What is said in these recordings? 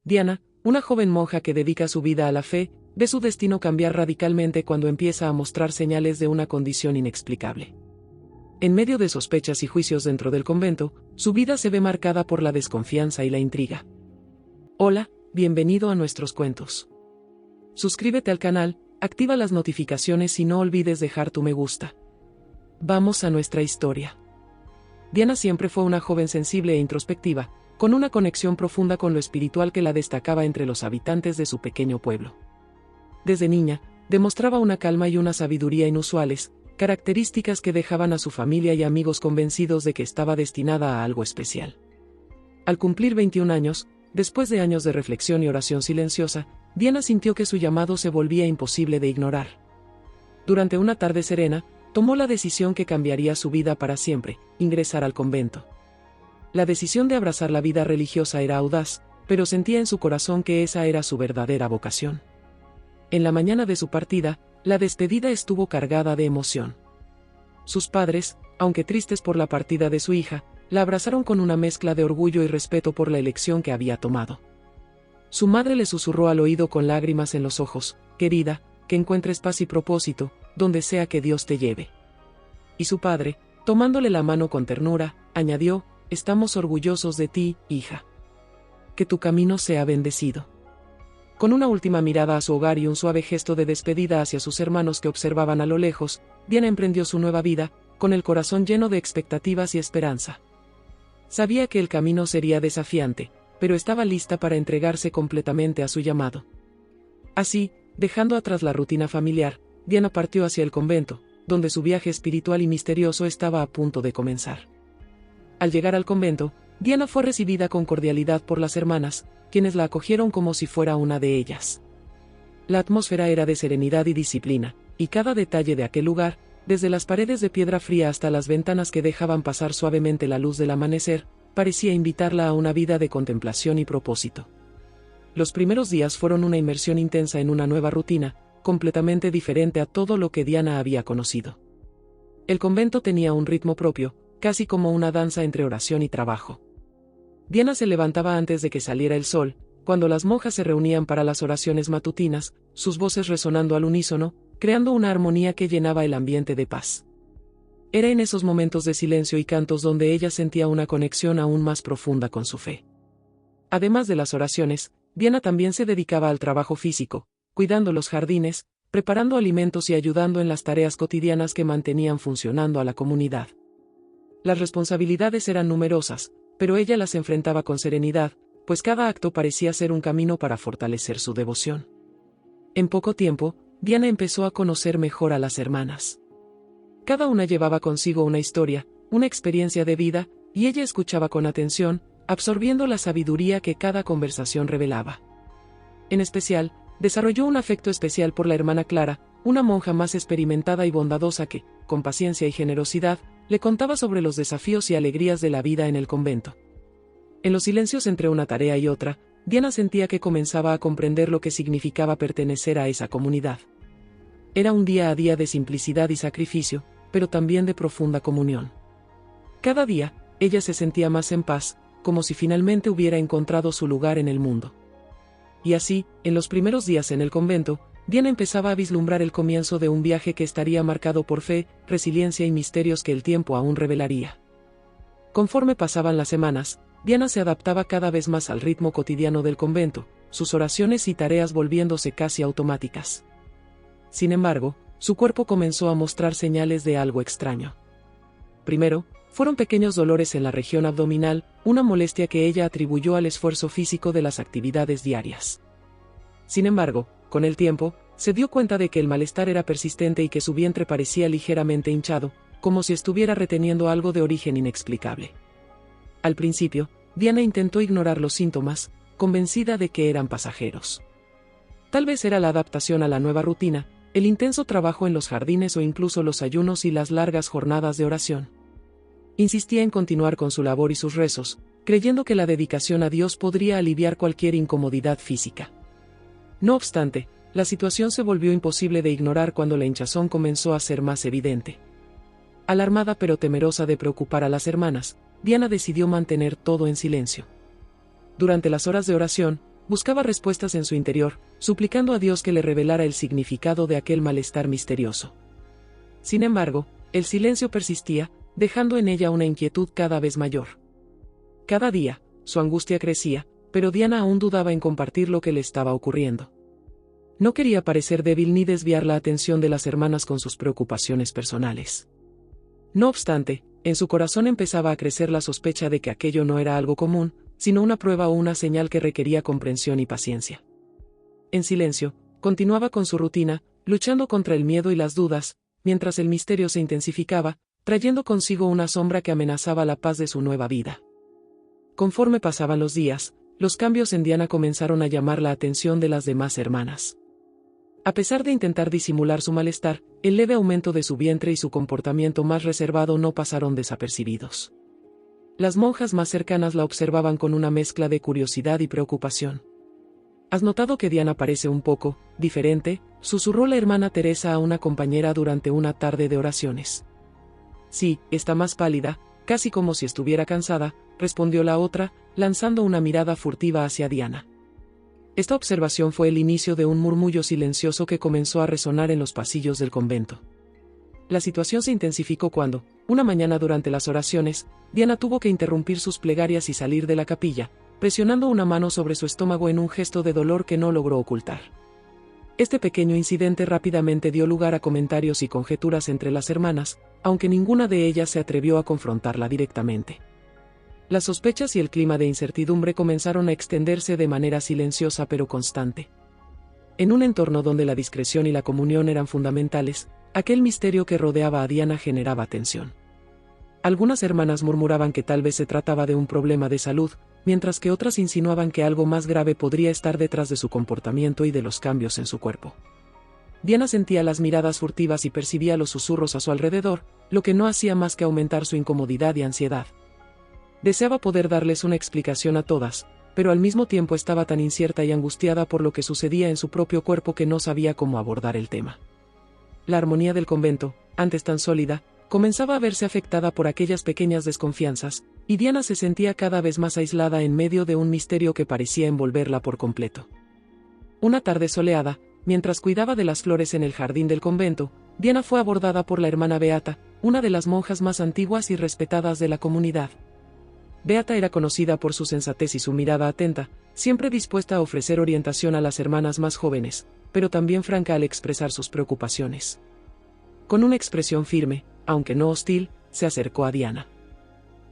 Diana, una joven monja que dedica su vida a la fe, ve su destino cambiar radicalmente cuando empieza a mostrar señales de una condición inexplicable. En medio de sospechas y juicios dentro del convento, su vida se ve marcada por la desconfianza y la intriga. Hola, bienvenido a nuestros cuentos. Suscríbete al canal, activa las notificaciones y no olvides dejar tu me gusta. Vamos a nuestra historia. Diana siempre fue una joven sensible e introspectiva, con una conexión profunda con lo espiritual que la destacaba entre los habitantes de su pequeño pueblo. Desde niña, demostraba una calma y una sabiduría inusuales, características que dejaban a su familia y amigos convencidos de que estaba destinada a algo especial. Al cumplir 21 años, después de años de reflexión y oración silenciosa, Diana sintió que su llamado se volvía imposible de ignorar. Durante una tarde serena, tomó la decisión que cambiaría su vida para siempre: ingresar al convento. La decisión de abrazar la vida religiosa era audaz, pero sentía en su corazón que esa era su verdadera vocación. En la mañana de su partida, la despedida estuvo cargada de emoción. Sus padres, aunque tristes por la partida de su hija, la abrazaron con una mezcla de orgullo y respeto por la elección que había tomado. Su madre le susurró al oído con lágrimas en los ojos: «Querida, que encuentres paz y propósito, donde sea que Dios te lleve». Y su padre, tomándole la mano con ternura, añadió: «Estamos orgullosos de ti, hija. Que tu camino sea bendecido». Con una última mirada a su hogar y un suave gesto de despedida hacia sus hermanos que observaban a lo lejos, Diana emprendió su nueva vida, con el corazón lleno de expectativas y esperanza. Sabía que el camino sería desafiante, pero estaba lista para entregarse completamente a su llamado. Así, dejando atrás la rutina familiar, Diana partió hacia el convento, donde su viaje espiritual y misterioso estaba a punto de comenzar. Al llegar al convento, Diana fue recibida con cordialidad por las hermanas, quienes la acogieron como si fuera una de ellas. La atmósfera era de serenidad y disciplina, y cada detalle de aquel lugar, desde las paredes de piedra fría hasta las ventanas que dejaban pasar suavemente la luz del amanecer, parecía invitarla a una vida de contemplación y propósito. Los primeros días fueron una inmersión intensa en una nueva rutina, completamente diferente a todo lo que Diana había conocido. El convento tenía un ritmo propio, casi como una danza entre oración y trabajo. Diana se levantaba antes de que saliera el sol, cuando las monjas se reunían para las oraciones matutinas, sus voces resonando al unísono, creando una armonía que llenaba el ambiente de paz. Era en esos momentos de silencio y cantos donde ella sentía una conexión aún más profunda con su fe. Además de las oraciones, Diana también se dedicaba al trabajo físico, cuidando los jardines, preparando alimentos y ayudando en las tareas cotidianas que mantenían funcionando a la comunidad. Las responsabilidades eran numerosas, pero ella las enfrentaba con serenidad, pues cada acto parecía ser un camino para fortalecer su devoción. En poco tiempo, Diana empezó a conocer mejor a las hermanas. Cada una llevaba consigo una historia, una experiencia de vida, y ella escuchaba con atención, absorbiendo la sabiduría que cada conversación revelaba. En especial, desarrolló un afecto especial por la hermana Clara, una monja más experimentada y bondadosa que, con paciencia y generosidad, le contaba sobre los desafíos y alegrías de la vida en el convento. En los silencios entre una tarea y otra, Diana sentía que comenzaba a comprender lo que significaba pertenecer a esa comunidad. Era un día a día de simplicidad y sacrificio, pero también de profunda comunión. Cada día, ella se sentía más en paz, como si finalmente hubiera encontrado su lugar en el mundo. Y así, en los primeros días en el convento, Diana empezaba a vislumbrar el comienzo de un viaje que estaría marcado por fe, resiliencia y misterios que el tiempo aún revelaría. Conforme pasaban las semanas, Diana se adaptaba cada vez más al ritmo cotidiano del convento, sus oraciones y tareas volviéndose casi automáticas. Sin embargo, su cuerpo comenzó a mostrar señales de algo extraño. Primero, fueron pequeños dolores en la región abdominal, una molestia que ella atribuyó al esfuerzo físico de las actividades diarias. Sin embargo, con el tiempo, se dio cuenta de que el malestar era persistente y que su vientre parecía ligeramente hinchado, como si estuviera reteniendo algo de origen inexplicable. Al principio, Diana intentó ignorar los síntomas, convencida de que eran pasajeros. Tal vez era la adaptación a la nueva rutina, el intenso trabajo en los jardines o incluso los ayunos y las largas jornadas de oración. Insistía en continuar con su labor y sus rezos, creyendo que la dedicación a Dios podría aliviar cualquier incomodidad física. No obstante, la situación se volvió imposible de ignorar cuando la hinchazón comenzó a ser más evidente. Alarmada pero temerosa de preocupar a las hermanas, Diana decidió mantener todo en silencio. Durante las horas de oración, buscaba respuestas en su interior, suplicando a Dios que le revelara el significado de aquel malestar misterioso. Sin embargo, el silencio persistía, dejando en ella una inquietud cada vez mayor. Cada día, su angustia crecía, pero Diana aún dudaba en compartir lo que le estaba ocurriendo. No quería parecer débil ni desviar la atención de las hermanas con sus preocupaciones personales. No obstante, en su corazón empezaba a crecer la sospecha de que aquello no era algo común, sino una prueba o una señal que requería comprensión y paciencia. En silencio, continuaba con su rutina, luchando contra el miedo y las dudas, mientras el misterio se intensificaba, trayendo consigo una sombra que amenazaba la paz de su nueva vida. Conforme pasaban los días, los cambios en Diana comenzaron a llamar la atención de las demás hermanas. A pesar de intentar disimular su malestar, el leve aumento de su vientre y su comportamiento más reservado no pasaron desapercibidos. Las monjas más cercanas la observaban con una mezcla de curiosidad y preocupación. «¿Has notado que Diana parece un poco diferente?», susurró la hermana Teresa a una compañera durante una tarde de oraciones. «Sí, está más pálida, casi como si estuviera cansada», respondió la otra, lanzando una mirada furtiva hacia Diana. Esta observación fue el inicio de un murmullo silencioso que comenzó a resonar en los pasillos del convento. La situación se intensificó cuando, una mañana durante las oraciones, Diana tuvo que interrumpir sus plegarias y salir de la capilla, presionando una mano sobre su estómago en un gesto de dolor que no logró ocultar. Este pequeño incidente rápidamente dio lugar a comentarios y conjeturas entre las hermanas, aunque ninguna de ellas se atrevió a confrontarla directamente. Las sospechas y el clima de incertidumbre comenzaron a extenderse de manera silenciosa pero constante. En un entorno donde la discreción y la comunión eran fundamentales, aquel misterio que rodeaba a Diana generaba tensión. Algunas hermanas murmuraban que tal vez se trataba de un problema de salud, mientras que otras insinuaban que algo más grave podría estar detrás de su comportamiento y de los cambios en su cuerpo. Diana sentía las miradas furtivas y percibía los susurros a su alrededor, lo que no hacía más que aumentar su incomodidad y ansiedad. Deseaba poder darles una explicación a todas, pero al mismo tiempo estaba tan incierta y angustiada por lo que sucedía en su propio cuerpo que no sabía cómo abordar el tema. La armonía del convento, antes tan sólida, comenzaba a verse afectada por aquellas pequeñas desconfianzas, y Diana se sentía cada vez más aislada en medio de un misterio que parecía envolverla por completo. Una tarde soleada, mientras cuidaba de las flores en el jardín del convento, Diana fue abordada por la hermana Beata, una de las monjas más antiguas y respetadas de la comunidad. Beata era conocida por su sensatez y su mirada atenta, siempre dispuesta a ofrecer orientación a las hermanas más jóvenes, pero también franca al expresar sus preocupaciones. Con una expresión firme, aunque no hostil, se acercó a Diana.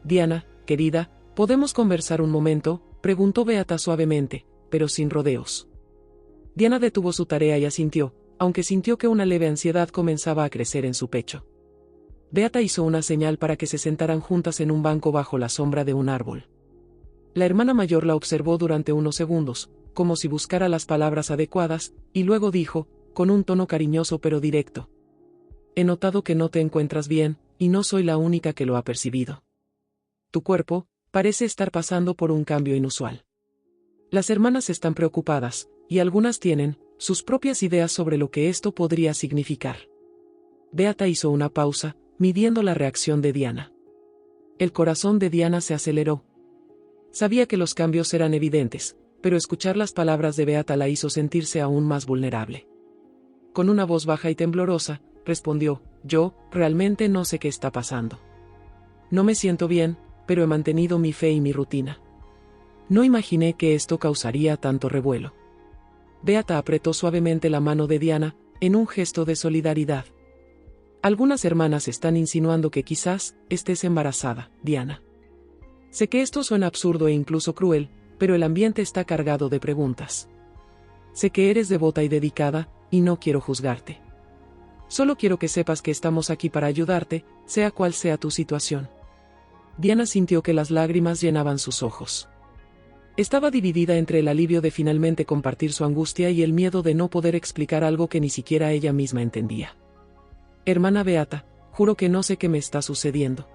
«Diana, querida, ¿podemos conversar un momento?», preguntó Beata suavemente, pero sin rodeos. Diana detuvo su tarea y asintió, aunque sintió que una leve ansiedad comenzaba a crecer en su pecho. Beata hizo una señal para que se sentaran juntas en un banco bajo la sombra de un árbol. La hermana mayor la observó durante unos segundos, como si buscara las palabras adecuadas, y luego dijo, con un tono cariñoso pero directo: «He notado que no te encuentras bien, y no soy la única que lo ha percibido. Tu cuerpo parece estar pasando por un cambio inusual. Las hermanas están preocupadas, y algunas tienen sus propias ideas sobre lo que esto podría significar». Beata hizo una pausa, midiendo la reacción de Diana. El corazón de Diana se aceleró. Sabía que los cambios eran evidentes, pero escuchar las palabras de Beata la hizo sentirse aún más vulnerable. Con una voz baja y temblorosa, respondió: «Yo, realmente no sé qué está pasando. No me siento bien, pero he mantenido mi fe y mi rutina. No imaginé que esto causaría tanto revuelo». Beata apretó suavemente la mano de Diana, en un gesto de solidaridad. «Algunas hermanas están insinuando que quizás estés embarazada, Diana. Sé que esto suena absurdo e incluso cruel, pero el ambiente está cargado de preguntas. Sé que eres devota y dedicada, y no quiero juzgarte. Solo quiero que sepas que estamos aquí para ayudarte, sea cual sea tu situación». Diana sintió que las lágrimas llenaban sus ojos. Estaba dividida entre el alivio de finalmente compartir su angustia y el miedo de no poder explicar algo que ni siquiera ella misma entendía. «Hermana Beata, juro que no sé qué me está sucediendo.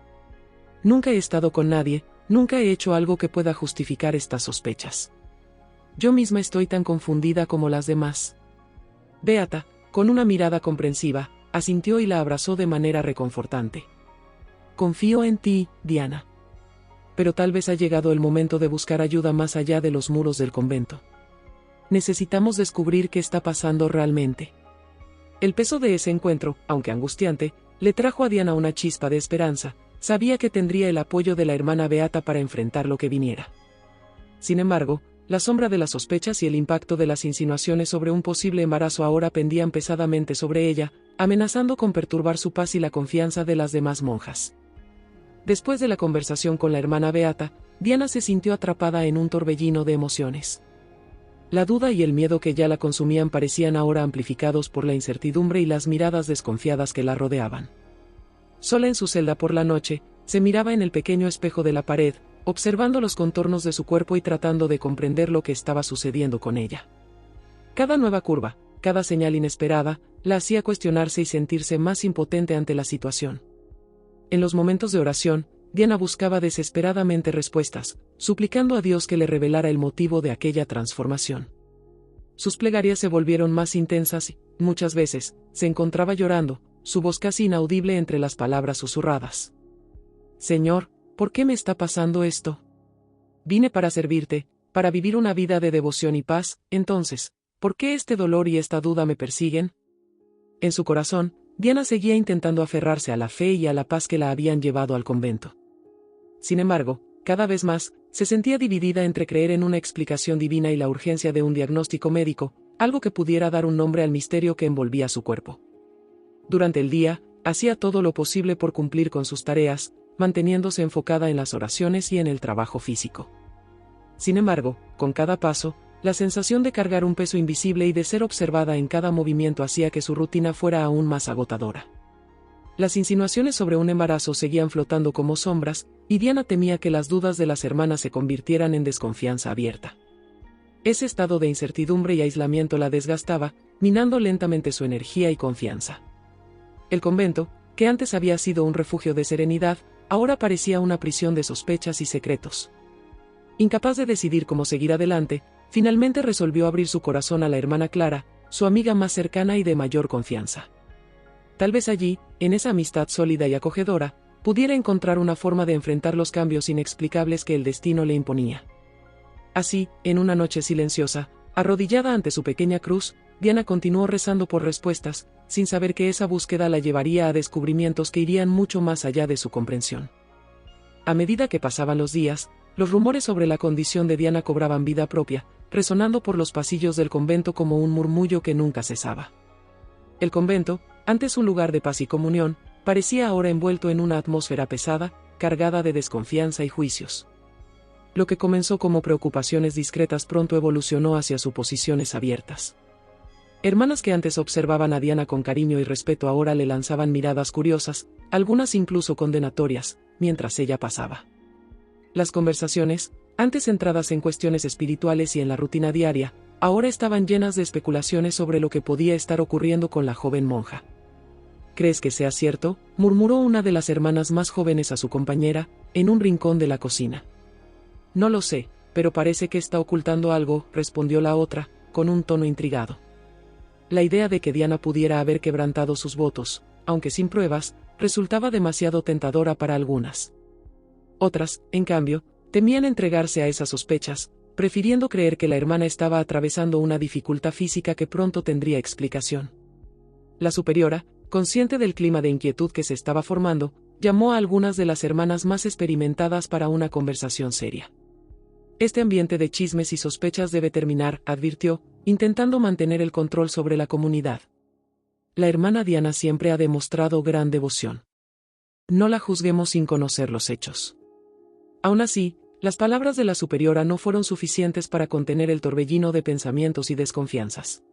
Nunca he estado con nadie, nunca he hecho algo que pueda justificar estas sospechas. Yo misma estoy tan confundida como las demás». Beata, con una mirada comprensiva, asintió y la abrazó de manera reconfortante. «Confío en ti, Diana. Pero tal vez ha llegado el momento de buscar ayuda más allá de los muros del convento. necesitamos descubrir qué está pasando realmente. El peso de ese encuentro, aunque angustiante, le trajo a Diana una chispa de esperanza. Sabía que tendría el apoyo de la hermana Beata para enfrentar lo que viniera. Sin embargo, la sombra de las sospechas y el impacto de las insinuaciones sobre un posible embarazo ahora pendían pesadamente sobre ella, amenazando con perturbar su paz y la confianza de las demás monjas. Después de la conversación con la hermana Beata, Diana se sintió atrapada en un torbellino de emociones. La duda y el miedo que ya la consumían parecían ahora amplificados por la incertidumbre y las miradas desconfiadas que la rodeaban. Sola en su celda por la noche, se miraba en el pequeño espejo de la pared, observando los contornos de su cuerpo y tratando de comprender lo que estaba sucediendo con ella. Cada nueva curva, cada señal inesperada, la hacía cuestionarse y sentirse más impotente ante la situación. En los momentos de oración, Diana buscaba desesperadamente respuestas, suplicando a Dios que le revelara el motivo de aquella transformación. Sus plegarias se volvieron más intensas y, muchas veces, se encontraba llorando, su voz casi inaudible entre las palabras susurradas. Señor, ¿por qué me está pasando esto? Vine para servirte, para vivir una vida de devoción y paz, entonces, ¿por qué este dolor y esta duda me persiguen? En su corazón, Diana seguía intentando aferrarse a la fe y a la paz que la habían llevado al convento. Sin embargo, cada vez más, se sentía dividida entre creer en una explicación divina y la urgencia de un diagnóstico médico, algo que pudiera dar un nombre al misterio que envolvía su cuerpo. Durante el día, hacía todo lo posible por cumplir con sus tareas, manteniéndose enfocada en las oraciones y en el trabajo físico. Sin embargo, con cada paso, la sensación de cargar un peso invisible y de ser observada en cada movimiento hacía que su rutina fuera aún más agotadora. Las insinuaciones sobre un embarazo seguían flotando como sombras, y Diana temía que las dudas de las hermanas se convirtieran en desconfianza abierta. Ese estado de incertidumbre y aislamiento la desgastaba, minando lentamente su energía y confianza. El convento, que antes había sido un refugio de serenidad, ahora parecía una prisión de sospechas y secretos. Incapaz de decidir cómo seguir adelante, finalmente resolvió abrir su corazón a la hermana Clara, su amiga más cercana y de mayor confianza. Tal vez allí, en esa amistad sólida y acogedora, pudiera encontrar una forma de enfrentar los cambios inexplicables que el destino le imponía. Así, en una noche silenciosa, arrodillada ante su pequeña cruz, Diana continuó rezando por respuestas, sin saber que esa búsqueda la llevaría a descubrimientos que irían mucho más allá de su comprensión. A medida que pasaban los días, los rumores sobre la condición de Diana cobraban vida propia, resonando por los pasillos del convento como un murmullo que nunca cesaba. El convento, antes un lugar de paz y comunión, parecía ahora envuelto en una atmósfera pesada, cargada de desconfianza y juicios. Lo que comenzó como preocupaciones discretas pronto evolucionó hacia suposiciones abiertas. Hermanas que antes observaban a Diana con cariño y respeto ahora le lanzaban miradas curiosas, algunas incluso condenatorias, mientras ella pasaba. Las conversaciones, antes centradas en cuestiones espirituales y en la rutina diaria, ahora estaban llenas de especulaciones sobre lo que podía estar ocurriendo con la joven monja. ¿Crees que sea cierto?, murmuró una de las hermanas más jóvenes a su compañera, en un rincón de la cocina. No lo sé, pero parece que está ocultando algo, respondió la otra, con un tono intrigado. La idea de que Diana pudiera haber quebrantado sus votos, aunque sin pruebas, resultaba demasiado tentadora para algunas. Otras, en cambio, temían entregarse a esas sospechas, prefiriendo creer que la hermana estaba atravesando una dificultad física que pronto tendría explicación. La superiora, consciente del clima de inquietud que se estaba formando, llamó a algunas de las hermanas más experimentadas para una conversación seria. Este ambiente de chismes y sospechas debe terminar, advirtió, intentando mantener el control sobre la comunidad. La hermana Diana siempre ha demostrado gran devoción. No la juzguemos sin conocer los hechos. Aún así, las palabras de la superiora no fueron suficientes para contener el torbellino de pensamientos y desconfianzas.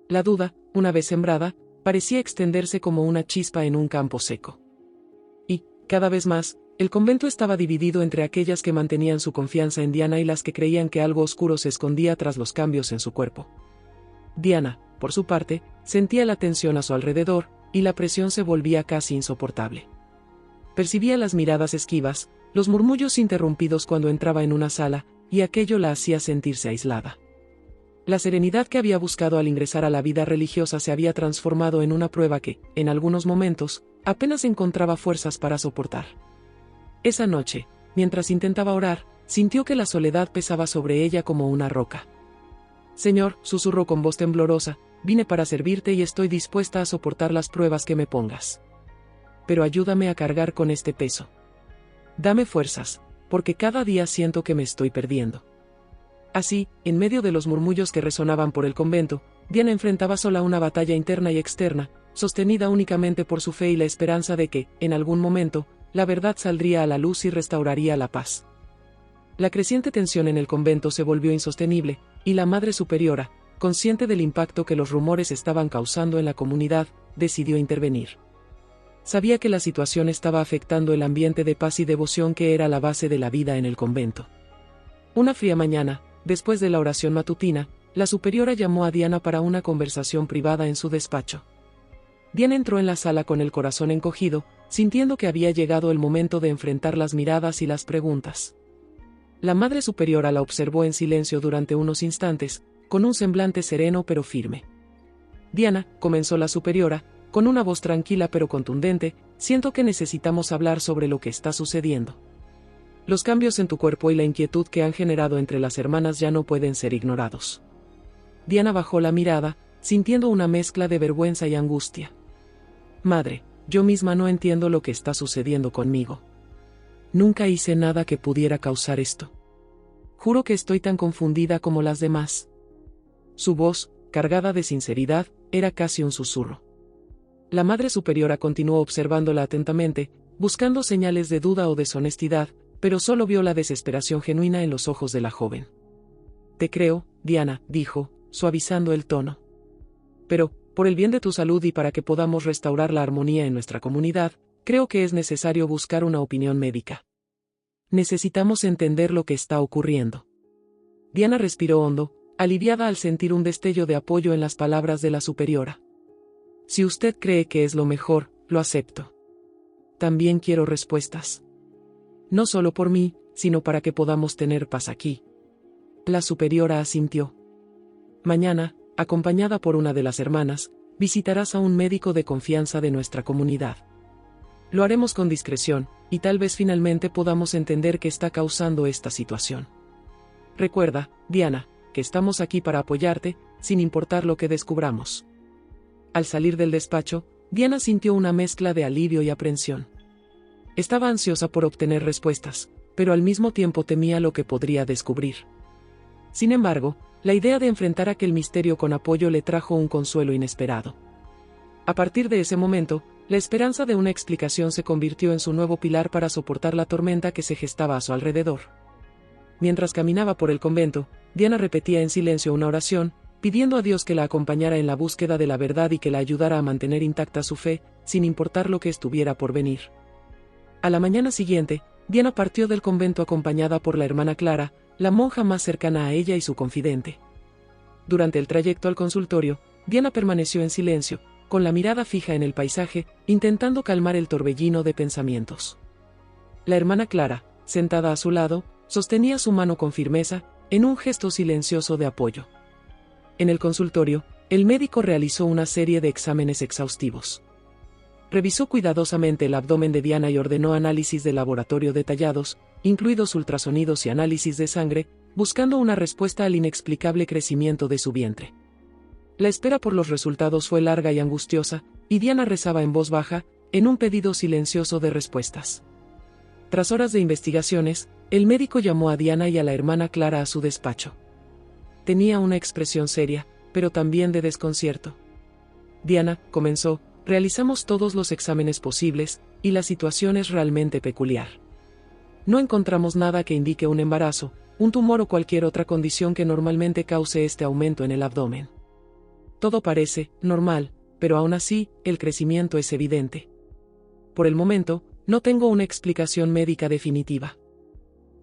La duda, una vez sembrada, parecía extenderse como una chispa en un campo seco. Y, cada vez más, el convento estaba dividido entre aquellas que mantenían su confianza en Diana y las que creían que algo oscuro se escondía tras los cambios en su cuerpo. Diana, por su parte, sentía la tensión a su alrededor, y la presión se volvía casi insoportable. Percibía las miradas esquivas, los murmullos interrumpidos cuando entraba en una sala, y aquello la hacía sentirse aislada. La serenidad que había buscado al ingresar a la vida religiosa se había transformado en una prueba que, en algunos momentos, apenas encontraba fuerzas para soportar. Esa noche, mientras intentaba orar, sintió que la soledad pesaba sobre ella como una roca. Señor, susurró con voz temblorosa, vine para servirte y estoy dispuesta a soportar las pruebas que me pongas. Pero ayúdame a cargar con este peso. Dame fuerzas, porque cada día siento que me estoy perdiendo. Así, en medio de los murmullos que resonaban por el convento, Diana enfrentaba sola una batalla interna y externa, sostenida únicamente por su fe y la esperanza de que, en algún momento, la verdad saldría a la luz y restauraría la paz. La creciente tensión en el convento se volvió insostenible, y la Madre Superiora, consciente del impacto que los rumores estaban causando en la comunidad, decidió intervenir. Sabía que la situación estaba afectando el ambiente de paz y devoción que era la base de la vida en el convento. Una fría mañana, después de la oración matutina, la superiora llamó a Diana para una conversación privada en su despacho. Diana entró en la sala con el corazón encogido, sintiendo que había llegado el momento de enfrentar las miradas y las preguntas. La Madre Superiora la observó en silencio durante unos instantes, con un semblante sereno pero firme. Diana, comenzó la superiora, con una voz tranquila pero contundente, siento que necesitamos hablar sobre lo que está sucediendo. Los cambios en tu cuerpo y la inquietud que han generado entre las hermanas ya no pueden ser ignorados. Diana bajó la mirada, sintiendo una mezcla de vergüenza y angustia. Madre, yo misma no entiendo lo que está sucediendo conmigo. Nunca hice nada que pudiera causar esto. Juro que estoy tan confundida como las demás. Su voz, cargada de sinceridad, era casi un susurro. La Madre Superiora continuó observándola atentamente, buscando señales de duda o deshonestidad, pero solo vio la desesperación genuina en los ojos de la joven. Te creo, Diana, dijo, suavizando el tono. Pero, por el bien de tu salud y para que podamos restaurar la armonía en nuestra comunidad, creo que es necesario buscar una opinión médica. Necesitamos entender lo que está ocurriendo. Diana respiró hondo, aliviada al sentir un destello de apoyo en las palabras de la superiora. Si usted cree que es lo mejor, lo acepto. También quiero respuestas. No solo por mí, sino para que podamos tener paz aquí. La superiora asintió. Mañana, acompañada por una de las hermanas, visitarás a un médico de confianza de nuestra comunidad. Lo haremos con discreción, y tal vez finalmente podamos entender qué está causando esta situación. Recuerda, Diana, que estamos aquí para apoyarte, sin importar lo que descubramos. Al salir del despacho, Diana sintió una mezcla de alivio y aprensión. Estaba ansiosa por obtener respuestas, pero al mismo tiempo temía lo que podría descubrir. Sin embargo, la idea de enfrentar aquel misterio con apoyo le trajo un consuelo inesperado. A partir de ese momento, la esperanza de una explicación se convirtió en su nuevo pilar para soportar la tormenta que se gestaba a su alrededor. Mientras caminaba por el convento, Diana repetía en silencio una oración, pidiendo a Dios que la acompañara en la búsqueda de la verdad y que la ayudara a mantener intacta su fe, sin importar lo que estuviera por venir. A la mañana siguiente, Diana partió del convento acompañada por la hermana Clara, la monja más cercana a ella y su confidente. Durante el trayecto al consultorio, Diana permaneció en silencio, con la mirada fija en el paisaje, intentando calmar el torbellino de pensamientos. La hermana Clara, sentada a su lado, sostenía su mano con firmeza, en un gesto silencioso de apoyo. En el consultorio, el médico realizó una serie de exámenes exhaustivos. Revisó cuidadosamente el abdomen de Diana y ordenó análisis de laboratorio detallados, incluidos ultrasonidos y análisis de sangre, buscando una respuesta al inexplicable crecimiento de su vientre. La espera por los resultados fue larga y angustiosa, y Diana rezaba en voz baja, en un pedido silencioso de respuestas. Tras horas de investigaciones, el médico llamó a Diana y a la hermana Clara a su despacho. Tenía una expresión seria, pero también de desconcierto. Diana, comenzó, realizamos todos los exámenes posibles, y la situación es realmente peculiar. No encontramos nada que indique un embarazo, un tumor o cualquier otra condición que normalmente cause este aumento en el abdomen. Todo parece normal, pero aún así, el crecimiento es evidente. Por el momento, no tengo una explicación médica definitiva.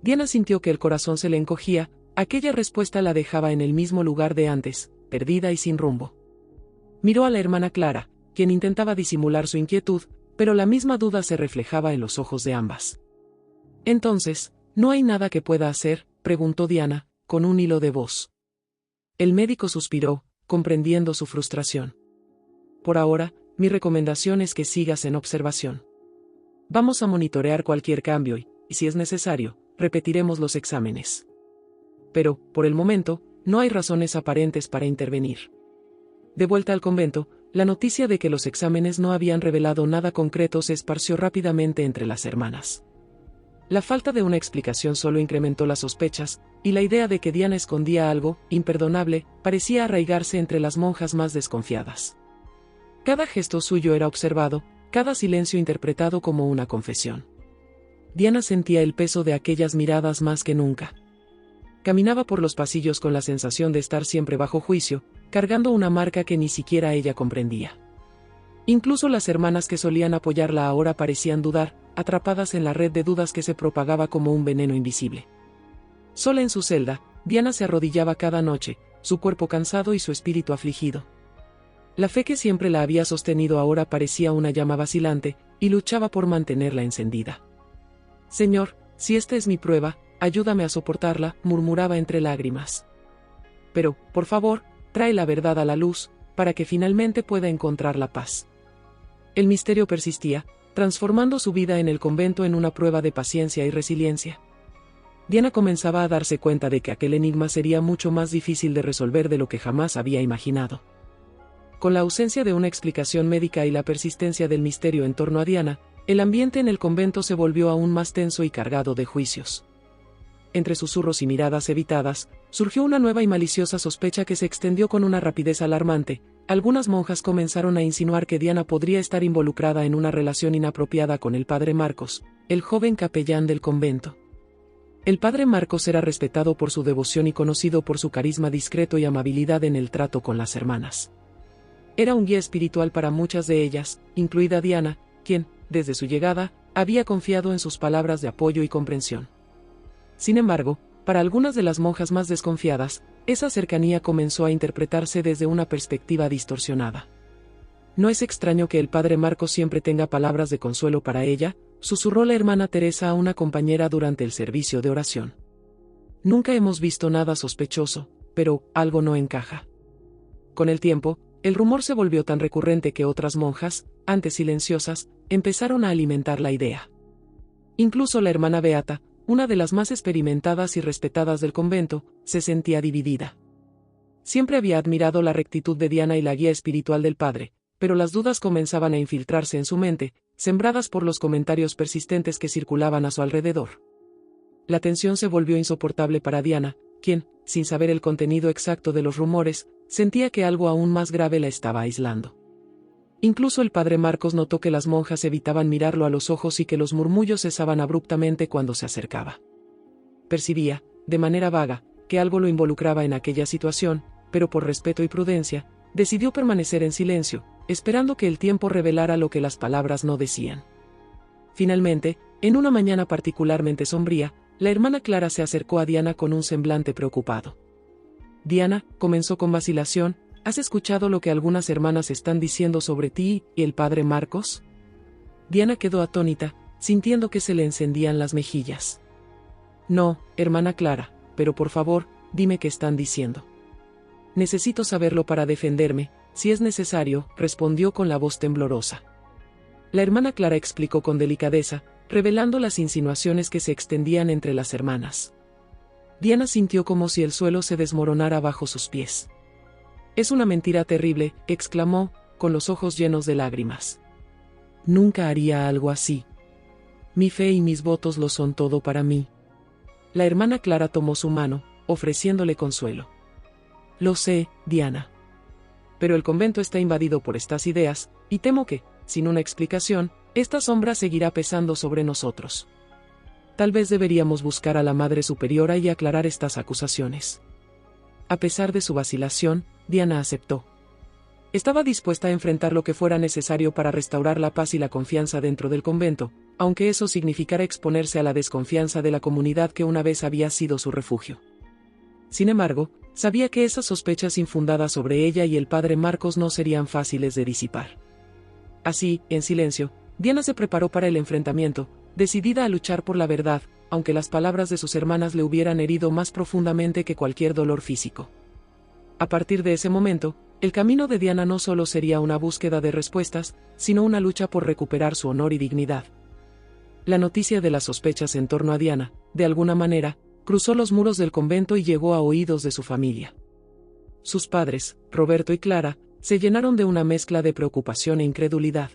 Diana sintió que el corazón se le encogía, aquella respuesta la dejaba en el mismo lugar de antes, perdida y sin rumbo. Miró a la hermana Clara, quien intentaba disimular su inquietud, pero la misma duda se reflejaba en los ojos de ambas. Entonces, ¿no hay nada que pueda hacer?, preguntó Diana, con un hilo de voz. El médico suspiró, comprendiendo su frustración. Por ahora, mi recomendación es que sigas en observación. Vamos a monitorear cualquier cambio y, si es necesario, repetiremos los exámenes. Pero, por el momento, no hay razones aparentes para intervenir. De vuelta al convento, la noticia de que los exámenes no habían revelado nada concreto se esparció rápidamente entre las hermanas. La falta de una explicación solo incrementó las sospechas, y la idea de que Diana escondía algo imperdonable parecía arraigarse entre las monjas más desconfiadas. Cada gesto suyo era observado, cada silencio interpretado como una confesión. Diana sentía el peso de aquellas miradas más que nunca. Caminaba por los pasillos con la sensación de estar siempre bajo juicio, cargando una marca que ni siquiera ella comprendía. Incluso las hermanas que solían apoyarla ahora parecían dudar, atrapadas en la red de dudas que se propagaba como un veneno invisible. Sola en su celda, Diana se arrodillaba cada noche, su cuerpo cansado y su espíritu afligido. La fe que siempre la había sostenido ahora parecía una llama vacilante, y luchaba por mantenerla encendida. «Señor, si esta es mi prueba, ayúdame a soportarla», murmuraba entre lágrimas. «Pero, por favor, trae la verdad a la luz, para que finalmente pueda encontrar la paz». El misterio persistía, transformando su vida en el convento en una prueba de paciencia y resiliencia. Diana comenzaba a darse cuenta de que aquel enigma sería mucho más difícil de resolver de lo que jamás había imaginado. Con la ausencia de una explicación médica y la persistencia del misterio en torno a Diana, el ambiente en el convento se volvió aún más tenso y cargado de juicios. Entre susurros y miradas evitadas, surgió una nueva y maliciosa sospecha que se extendió con una rapidez alarmante. Algunas monjas comenzaron a insinuar que Diana podría estar involucrada en una relación inapropiada con el padre Marcos, el joven capellán del convento. El padre Marcos era respetado por su devoción y conocido por su carisma discreto y amabilidad en el trato con las hermanas. Era un guía espiritual para muchas de ellas, incluida Diana, quien, desde su llegada, había confiado en sus palabras de apoyo y comprensión. Sin embargo, para algunas de las monjas más desconfiadas, esa cercanía comenzó a interpretarse desde una perspectiva distorsionada. «No es extraño que el padre Marcos siempre tenga palabras de consuelo para ella», susurró la hermana Teresa a una compañera durante el servicio de oración. «Nunca hemos visto nada sospechoso, pero algo no encaja». Con el tiempo, el rumor se volvió tan recurrente que otras monjas, antes silenciosas, empezaron a alimentar la idea. Incluso la hermana Beata, una de las más experimentadas y respetadas del convento, se sentía dividida. Siempre había admirado la rectitud de Diana y la guía espiritual del padre, pero las dudas comenzaban a infiltrarse en su mente, sembradas por los comentarios persistentes que circulaban a su alrededor. La tensión se volvió insoportable para Diana, quien, sin saber el contenido exacto de los rumores, sentía que algo aún más grave la estaba aislando. Incluso el padre Marcos notó que las monjas evitaban mirarlo a los ojos y que los murmullos cesaban abruptamente cuando se acercaba. Percibía, de manera vaga, que algo lo involucraba en aquella situación, pero por respeto y prudencia, decidió permanecer en silencio, esperando que el tiempo revelara lo que las palabras no decían. Finalmente, en una mañana particularmente sombría, la hermana Clara se acercó a Diana con un semblante preocupado. «Diana», comenzó con vacilación, «¿has escuchado lo que algunas hermanas están diciendo sobre ti y el padre Marcos?» Diana quedó atónita, sintiendo que se le encendían las mejillas. «No, hermana Clara, pero por favor, dime qué están diciendo». «Necesito saberlo para defenderme, si es necesario», respondió con la voz temblorosa. La hermana Clara explicó con delicadeza, revelando las insinuaciones que se extendían entre las hermanas. Diana sintió como si el suelo se desmoronara bajo sus pies. «Es una mentira terrible», exclamó, con los ojos llenos de lágrimas. «Nunca haría algo así. Mi fe y mis votos lo son todo para mí». La hermana Clara tomó su mano, ofreciéndole consuelo. «Lo sé, Diana. Pero el convento está invadido por estas ideas, y temo que, sin una explicación, esta sombra seguirá pesando sobre nosotros. Tal vez deberíamos buscar a la Madre Superiora y aclarar estas acusaciones». A pesar de su vacilación, Diana aceptó. Estaba dispuesta a enfrentar lo que fuera necesario para restaurar la paz y la confianza dentro del convento, aunque eso significara exponerse a la desconfianza de la comunidad que una vez había sido su refugio. Sin embargo, sabía que esas sospechas infundadas sobre ella y el padre Marcos no serían fáciles de disipar. Así, en silencio, Diana se preparó para el enfrentamiento, decidida a luchar por la verdad, aunque las palabras de sus hermanas le hubieran herido más profundamente que cualquier dolor físico. A partir de ese momento, el camino de Diana no solo sería una búsqueda de respuestas, sino una lucha por recuperar su honor y dignidad. La noticia de las sospechas en torno a Diana, de alguna manera, cruzó los muros del convento y llegó a oídos de su familia. Sus padres, Roberto y Clara, se llenaron de una mezcla de preocupación e incredulidad.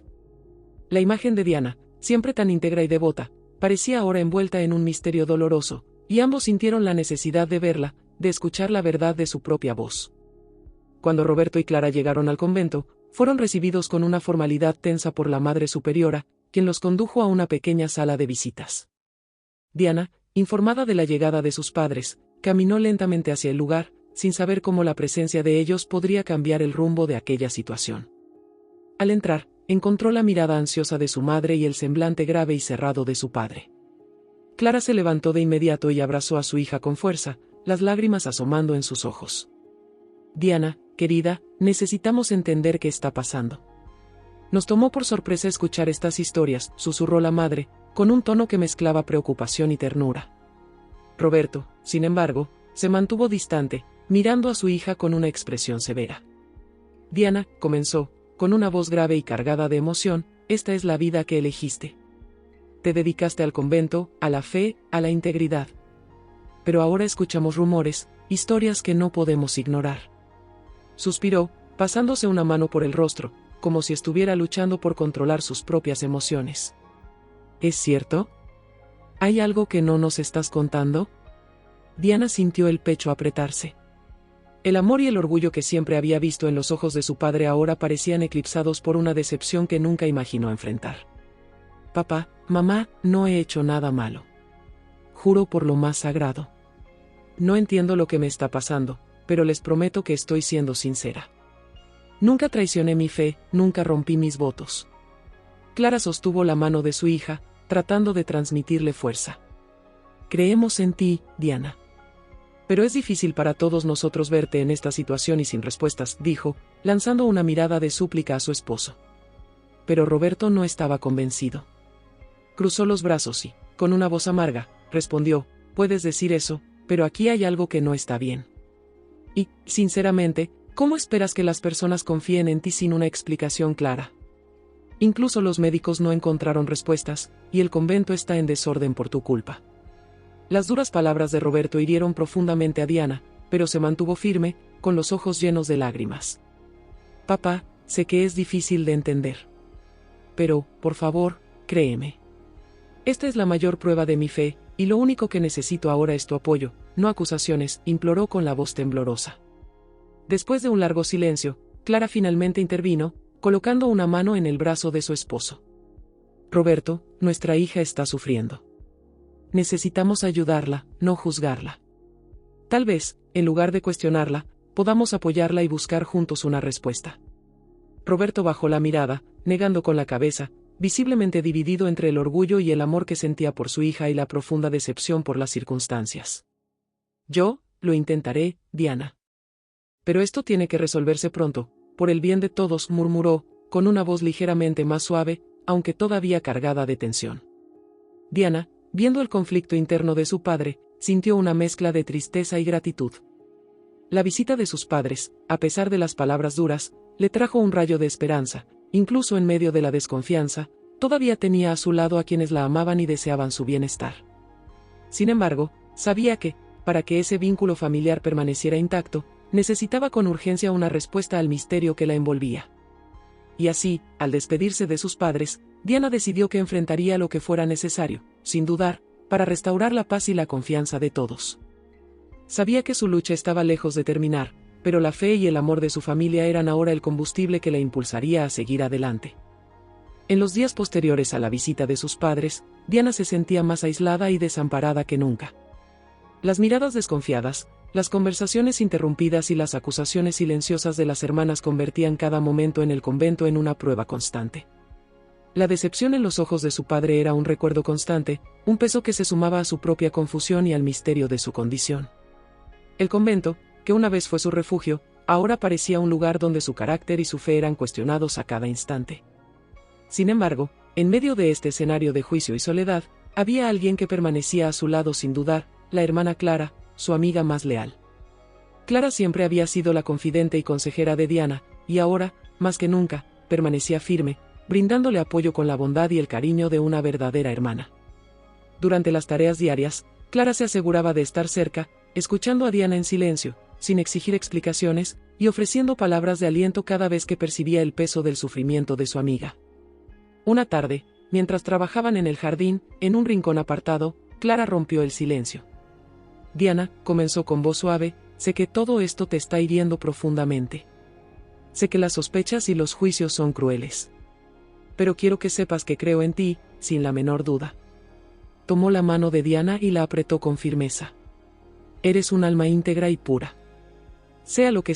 La imagen de Diana, siempre tan íntegra y devota, parecía ahora envuelta en un misterio doloroso, y ambos sintieron la necesidad de verla, de escuchar la verdad de su propia voz. Cuando Roberto y Clara llegaron al convento, fueron recibidos con una formalidad tensa por la Madre Superiora, quien los condujo a una pequeña sala de visitas. Diana, informada de la llegada de sus padres, caminó lentamente hacia el lugar, sin saber cómo la presencia de ellos podría cambiar el rumbo de aquella situación. Al entrar, encontró la mirada ansiosa de su madre y el semblante grave y cerrado de su padre. Clara se levantó de inmediato y abrazó a su hija con fuerza, las lágrimas asomando en sus ojos. Diana, querida, necesitamos entender qué está pasando. Nos tomó por sorpresa escuchar estas historias, susurró la madre, con un tono que mezclaba preocupación y ternura. Roberto, sin embargo, se mantuvo distante, mirando a su hija con una expresión severa. Diana, comenzó, con una voz grave y cargada de emoción, esta es la vida que elegiste. Te dedicaste al convento, a la fe, a la integridad. Pero ahora escuchamos rumores, historias que no podemos ignorar. Suspiró, pasándose una mano por el rostro, como si estuviera luchando por controlar sus propias emociones. ¿Es cierto? ¿Hay algo que no nos estás contando? Diana sintió el pecho apretarse. El amor y el orgullo que siempre había visto en los ojos de su padre ahora parecían eclipsados por una decepción que nunca imaginó enfrentar. Papá, mamá, no he hecho nada malo. Juro por lo más sagrado. No entiendo lo que me está pasando, pero les prometo que estoy siendo sincera. Nunca traicioné mi fe, nunca rompí mis votos. Clara sostuvo la mano de su hija, tratando de transmitirle fuerza. Creemos en ti, Diana. Pero es difícil para todos nosotros verte en esta situación y sin respuestas, dijo, lanzando una mirada de súplica a su esposo. Pero Roberto no estaba convencido. Cruzó los brazos y, con una voz amarga, respondió, puedes decir eso, pero aquí hay algo que no está bien. Y, sinceramente, ¿cómo esperas que las personas confíen en ti sin una explicación clara? Incluso los médicos no encontraron respuestas, y el convento está en desorden por tu culpa. Las duras palabras de Roberto hirieron profundamente a Diana, pero se mantuvo firme, con los ojos llenos de lágrimas. Papá, sé que es difícil de entender. Pero, por favor, créeme. Esta es la mayor prueba de mi fe, y lo único que necesito ahora es tu apoyo, no acusaciones, imploró con la voz temblorosa. Después de un largo silencio, Clara finalmente intervino, colocando una mano en el brazo de su esposo. Roberto, nuestra hija está sufriendo. Necesitamos ayudarla, no juzgarla. Tal vez, en lugar de cuestionarla, podamos apoyarla y buscar juntos una respuesta. Roberto bajó la mirada, negando con la cabeza, visiblemente dividido entre el orgullo y el amor que sentía por su hija y la profunda decepción por las circunstancias. Yo, lo intentaré, Diana. Pero esto tiene que resolverse pronto, por el bien de todos, murmuró, con una voz ligeramente más suave, aunque todavía cargada de tensión. Diana, viendo el conflicto interno de su padre, sintió una mezcla de tristeza y gratitud. La visita de sus padres, a pesar de las palabras duras, le trajo un rayo de esperanza, incluso en medio de la desconfianza, todavía tenía a su lado a quienes la amaban y deseaban su bienestar. Sin embargo, sabía que, para que ese vínculo familiar permaneciera intacto, necesitaba con urgencia una respuesta al misterio que la envolvía. Y así, al despedirse de sus padres, Diana decidió que enfrentaría lo que fuera necesario, sin dudar, para restaurar la paz y la confianza de todos. Sabía que su lucha estaba lejos de terminar, pero la fe y el amor de su familia eran ahora el combustible que la impulsaría a seguir adelante. En los días posteriores a la visita de sus padres, Diana se sentía más aislada y desamparada que nunca. Las miradas desconfiadas, las conversaciones interrumpidas y las acusaciones silenciosas de las hermanas convertían cada momento en el convento en una prueba constante. La decepción en los ojos de su padre era un recuerdo constante, un peso que se sumaba a su propia confusión y al misterio de su condición. El convento, que una vez fue su refugio, ahora parecía un lugar donde su carácter y su fe eran cuestionados a cada instante. Sin embargo, en medio de este escenario de juicio y soledad, había alguien que permanecía a su lado sin dudar, la hermana Clara, su amiga más leal. Clara siempre había sido la confidente y consejera de Diana, y ahora, más que nunca, permanecía firme, brindándole apoyo con la bondad y el cariño de una verdadera hermana. Durante las tareas diarias, Clara se aseguraba de estar cerca, escuchando a Diana en silencio, sin exigir explicaciones, y ofreciendo palabras de aliento cada vez que percibía el peso del sufrimiento de su amiga. Una tarde, mientras trabajaban en el jardín, en un rincón apartado, Clara rompió el silencio. Diana, comenzó con voz suave, sé que todo esto te está hiriendo profundamente. Sé que las sospechas y los juicios son crueles. Pero quiero que sepas que creo en ti, sin la menor duda. Tomó la mano de Diana y la apretó con firmeza. Eres un alma íntegra y pura. Sea lo que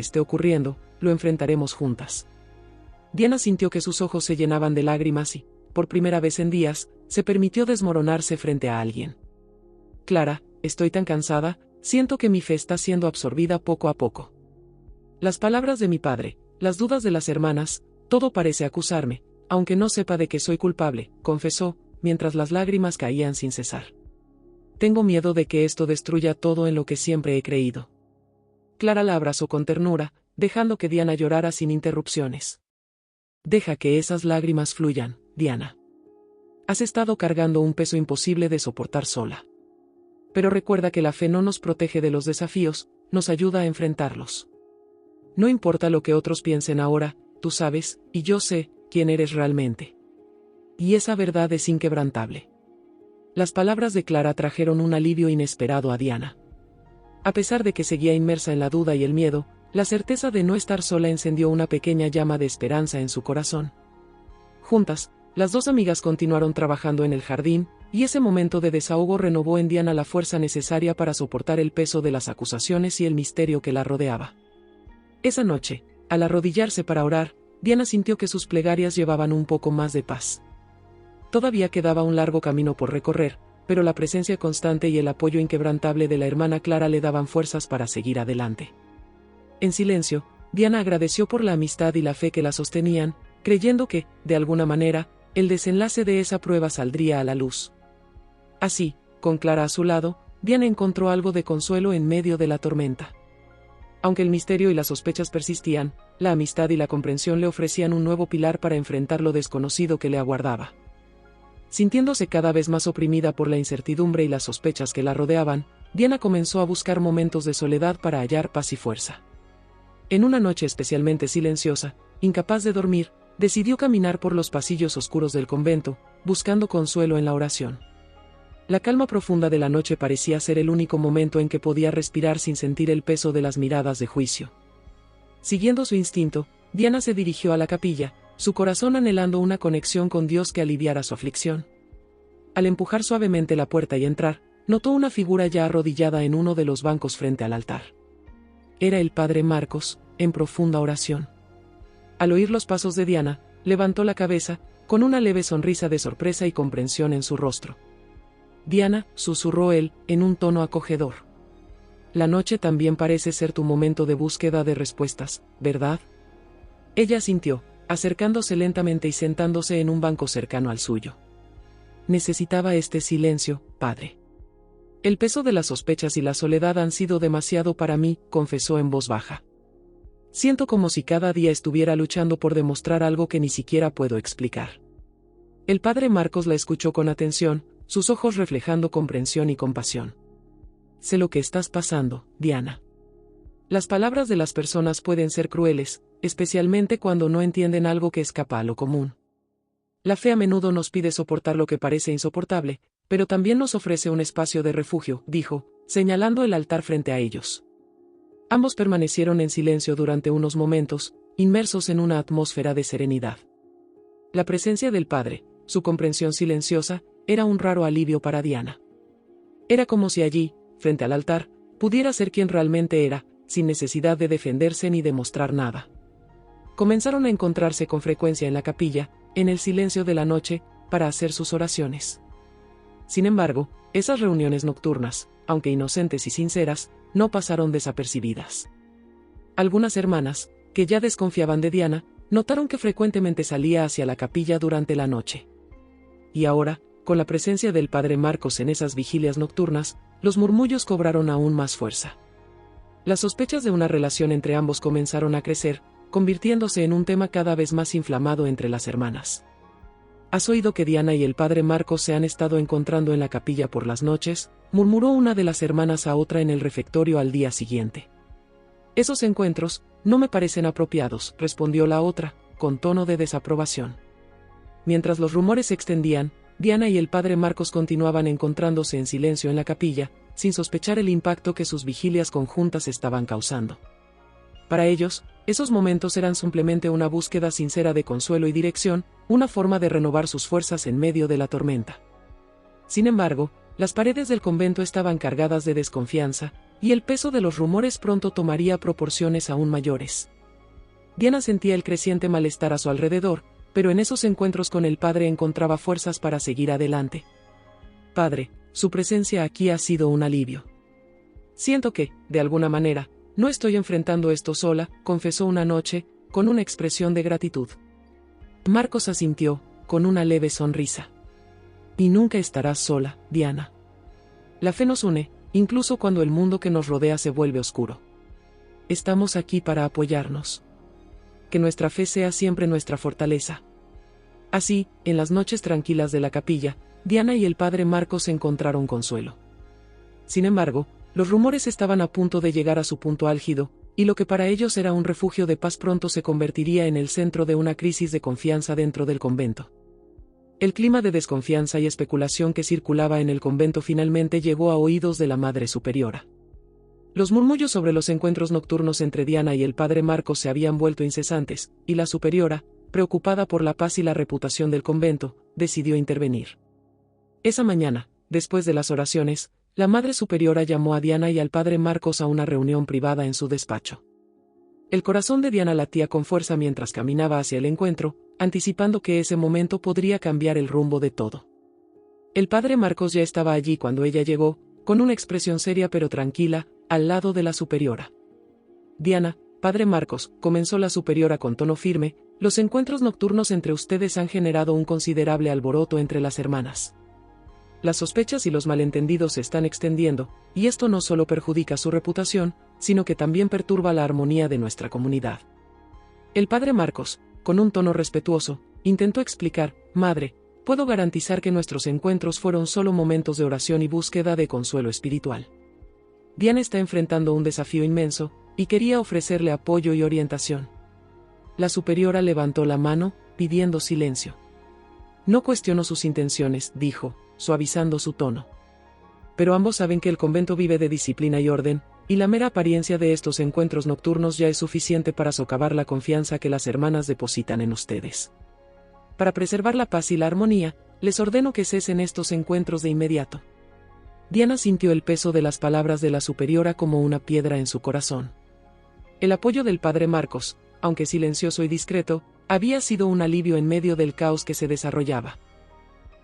esté ocurriendo, lo enfrentaremos juntas. Diana sintió que sus ojos se llenaban de lágrimas y, por primera vez en días, se permitió desmoronarse frente a alguien. Clara, estoy tan cansada, siento que mi fe está siendo absorbida poco a poco. Las palabras de mi padre, las dudas de las hermanas, todo parece acusarme, aunque no sepa de que soy culpable, confesó, mientras las lágrimas caían sin cesar. Tengo miedo de que esto destruya todo en lo que siempre he creído. Clara la abrazó con ternura, dejando que Diana llorara sin interrupciones. Deja que esas lágrimas fluyan, Diana. Has estado cargando un peso imposible de soportar sola. Pero recuerda que la fe no nos protege de los desafíos, nos ayuda a enfrentarlos. No importa lo que otros piensen ahora, tú sabes, y yo sé, quién eres realmente. Y esa verdad es inquebrantable. Las palabras de Clara trajeron un alivio inesperado a Diana. A pesar de que seguía inmersa en la duda y el miedo, la certeza de no estar sola encendió una pequeña llama de esperanza en su corazón. Juntas, las dos amigas continuaron trabajando en el jardín, y ese momento de desahogo renovó en Diana la fuerza necesaria para soportar el peso de las acusaciones y el misterio que la rodeaba. Esa noche, al arrodillarse para orar, Diana sintió que sus plegarias llevaban un poco más de paz. Todavía quedaba un largo camino por recorrer, pero la presencia constante y el apoyo inquebrantable de la hermana Clara le daban fuerzas para seguir adelante. En silencio, Diana agradeció por la amistad y la fe que la sostenían, creyendo que, de alguna manera, el desenlace de esa prueba saldría a la luz. Así, con Clara a su lado, Diana encontró algo de consuelo en medio de la tormenta. Aunque el misterio y las sospechas persistían, la amistad y la comprensión le ofrecían un nuevo pilar para enfrentar lo desconocido que le aguardaba. Sintiéndose cada vez más oprimida por la incertidumbre y las sospechas que la rodeaban, Diana comenzó a buscar momentos de soledad para hallar paz y fuerza. En una noche especialmente silenciosa, incapaz de dormir, decidió caminar por los pasillos oscuros del convento, buscando consuelo en la oración. La calma profunda de la noche parecía ser el único momento en que podía respirar sin sentir el peso de las miradas de juicio. Siguiendo su instinto, Diana se dirigió a la capilla, su corazón anhelando una conexión con Dios que aliviara su aflicción. Al empujar suavemente la puerta y entrar, notó una figura ya arrodillada en uno de los bancos frente al altar. Era el padre Marcos, en profunda oración. Al oír los pasos de Diana, levantó la cabeza, con una leve sonrisa de sorpresa y comprensión en su rostro. Diana, susurró él, en un tono acogedor. La noche también parece ser tu momento de búsqueda de respuestas, ¿verdad? Ella asintió, acercándose lentamente y sentándose en un banco cercano al suyo. Necesitaba este silencio, padre. El peso de las sospechas y la soledad han sido demasiado para mí, confesó en voz baja. Siento como si cada día estuviera luchando por demostrar algo que ni siquiera puedo explicar. El padre Marcos la escuchó con atención, sus ojos reflejando comprensión y compasión. Sé lo que estás pasando, Diana. Las palabras de las personas pueden ser crueles, especialmente cuando no entienden algo que escapa a lo común. La fe a menudo nos pide soportar lo que parece insoportable, pero también nos ofrece un espacio de refugio, dijo, señalando el altar frente a ellos. Ambos permanecieron en silencio durante unos momentos, inmersos en una atmósfera de serenidad. La presencia del padre, su comprensión silenciosa, era un raro alivio para Diana. Era como si allí, frente al altar, pudiera ser quien realmente era, sin necesidad de defenderse ni demostrar nada. Comenzaron a encontrarse con frecuencia en la capilla, en el silencio de la noche, para hacer sus oraciones. Sin embargo, esas reuniones nocturnas, aunque inocentes y sinceras, no pasaron desapercibidas. Algunas hermanas, que ya desconfiaban de Diana, notaron que frecuentemente salía hacia la capilla durante la noche. Y ahora, con la presencia del padre Marcos en esas vigilias nocturnas, los murmullos cobraron aún más fuerza. Las sospechas de una relación entre ambos comenzaron a crecer, convirtiéndose en un tema cada vez más inflamado entre las hermanas. ¿Has oído que Diana y el padre Marcos se han estado encontrando en la capilla por las noches?, murmuró una de las hermanas a otra en el refectorio al día siguiente. Esos encuentros no me parecen apropiados, respondió la otra, con tono de desaprobación. Mientras los rumores se extendían, Diana y el padre Marcos continuaban encontrándose en silencio en la capilla, sin sospechar el impacto que sus vigilias conjuntas estaban causando. Para ellos, esos momentos eran simplemente una búsqueda sincera de consuelo y dirección, una forma de renovar sus fuerzas en medio de la tormenta. Sin embargo, las paredes del convento estaban cargadas de desconfianza, y el peso de los rumores pronto tomaría proporciones aún mayores. Diana sentía el creciente malestar a su alrededor, pero en esos encuentros con el padre encontraba fuerzas para seguir adelante. Padre, su presencia aquí ha sido un alivio. Siento que, de alguna manera, no estoy enfrentando esto sola, confesó una noche, con una expresión de gratitud. Marcos asintió, con una leve sonrisa. Y nunca estarás sola, Diana. La fe nos une, incluso cuando el mundo que nos rodea se vuelve oscuro. Estamos aquí para apoyarnos. Que nuestra fe sea siempre nuestra fortaleza. Así, en las noches tranquilas de la capilla, Diana y el padre Marcos encontraron consuelo. Sin embargo, los rumores estaban a punto de llegar a su punto álgido, y lo que para ellos era un refugio de paz pronto se convertiría en el centro de una crisis de confianza dentro del convento. El clima de desconfianza y especulación que circulaba en el convento finalmente llegó a oídos de la Madre Superiora. Los murmullos sobre los encuentros nocturnos entre Diana y el padre Marcos se habían vuelto incesantes, y la superiora, preocupada por la paz y la reputación del convento, decidió intervenir. Esa mañana, después de las oraciones, la Madre Superiora llamó a Diana y al padre Marcos a una reunión privada en su despacho. El corazón de Diana latía con fuerza mientras caminaba hacia el encuentro, anticipando que ese momento podría cambiar el rumbo de todo. El padre Marcos ya estaba allí cuando ella llegó, con una expresión seria pero tranquila, al lado de la superiora. Diana, padre Marcos, comenzó la superiora con tono firme, los encuentros nocturnos entre ustedes han generado un considerable alboroto entre las hermanas. Las sospechas y los malentendidos se están extendiendo, y esto no solo perjudica su reputación, sino que también perturba la armonía de nuestra comunidad. El padre Marcos, con un tono respetuoso, intentó explicar: Madre, puedo garantizar que nuestros encuentros fueron solo momentos de oración y búsqueda de consuelo espiritual. Diana está enfrentando un desafío inmenso, y quería ofrecerle apoyo y orientación. La superiora levantó la mano, pidiendo silencio. No cuestiono sus intenciones, dijo, suavizando su tono. Pero ambos saben que el convento vive de disciplina y orden, y la mera apariencia de estos encuentros nocturnos ya es suficiente para socavar la confianza que las hermanas depositan en ustedes. Para preservar la paz y la armonía, les ordeno que cesen estos encuentros de inmediato. Diana sintió el peso de las palabras de la superiora como una piedra en su corazón. El apoyo del padre Marcos, aunque silencioso y discreto, había sido un alivio en medio del caos que se desarrollaba.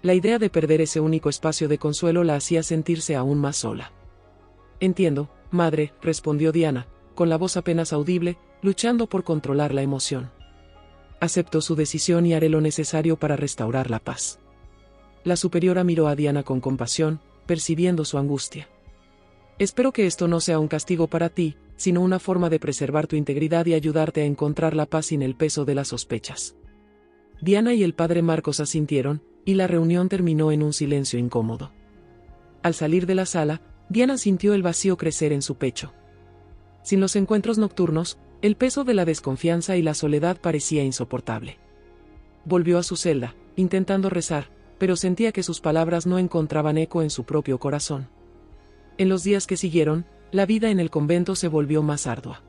La idea de perder ese único espacio de consuelo la hacía sentirse aún más sola. Entiendo, madre, respondió Diana, con la voz apenas audible, luchando por controlar la emoción. Acepto su decisión y haré lo necesario para restaurar la paz. La superiora miró a Diana con compasión, percibiendo su angustia. Espero que esto no sea un castigo para ti, sino una forma de preservar tu integridad y ayudarte a encontrar la paz sin el peso de las sospechas. Diana y el padre Marcos asintieron, y la reunión terminó en un silencio incómodo. Al salir de la sala, Diana sintió el vacío crecer en su pecho. Sin los encuentros nocturnos, el peso de la desconfianza y la soledad parecía insoportable. Volvió a su celda, intentando rezar, pero sentía que sus palabras no encontraban eco en su propio corazón. En los días que siguieron, la vida en el convento se volvió más ardua.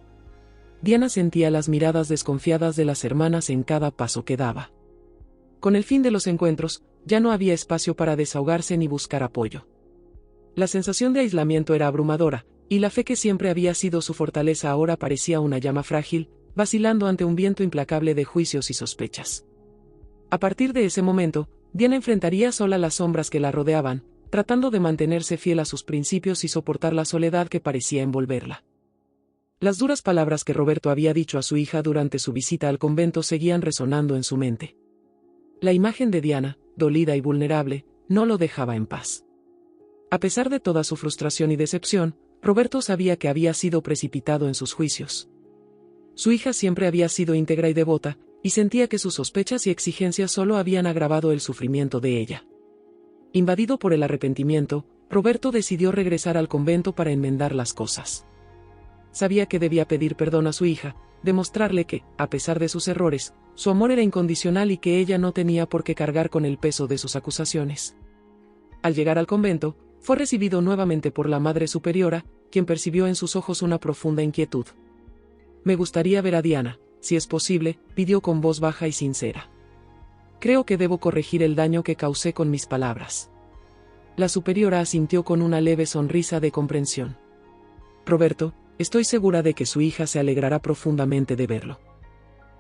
Diana sentía las miradas desconfiadas de las hermanas en cada paso que daba. Con el fin de los encuentros, ya no había espacio para desahogarse ni buscar apoyo. La sensación de aislamiento era abrumadora, y la fe que siempre había sido su fortaleza ahora parecía una llama frágil, vacilando ante un viento implacable de juicios y sospechas. A partir de ese momento, Diana enfrentaría sola las sombras que la rodeaban, tratando de mantenerse fiel a sus principios y soportar la soledad que parecía envolverla. Las duras palabras que Roberto había dicho a su hija durante su visita al convento seguían resonando en su mente. La imagen de Diana, dolida y vulnerable, no lo dejaba en paz. A pesar de toda su frustración y decepción, Roberto sabía que había sido precipitado en sus juicios. Su hija siempre había sido íntegra y devota, y sentía que sus sospechas y exigencias solo habían agravado el sufrimiento de ella. Invadido por el arrepentimiento, Roberto decidió regresar al convento para enmendar las cosas. Sabía que debía pedir perdón a su hija, demostrarle que, a pesar de sus errores, su amor era incondicional y que ella no tenía por qué cargar con el peso de sus acusaciones. Al llegar al convento, fue recibido nuevamente por la Madre Superiora, quien percibió en sus ojos una profunda inquietud. «Me gustaría ver a Diana, si es posible», pidió con voz baja y sincera. «Creo que debo corregir el daño que causé con mis palabras». La superiora asintió con una leve sonrisa de comprensión. «Roberto, estoy segura de que su hija se alegrará profundamente de verlo.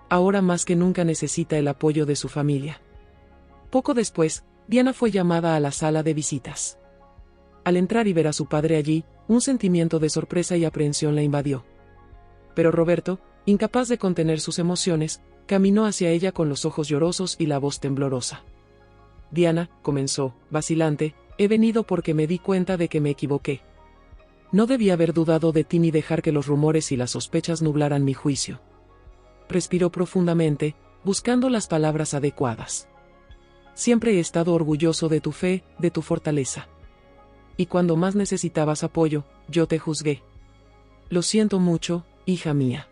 Ahora más que nunca necesita el apoyo de su familia». Poco después, Diana fue llamada a la sala de visitas. Al entrar y ver a su padre allí, un sentimiento de sorpresa y aprehensión la invadió. Pero Roberto, incapaz de contener sus emociones, caminó hacia ella con los ojos llorosos y la voz temblorosa. «Diana», comenzó, vacilante, «he venido porque me di cuenta de que me equivoqué. No debía haber dudado de ti ni dejar que los rumores y las sospechas nublaran mi juicio». Respiró profundamente, buscando las palabras adecuadas. «Siempre he estado orgulloso de tu fe, de tu fortaleza. Y cuando más necesitabas apoyo, yo te juzgué. Lo siento mucho, hija mía».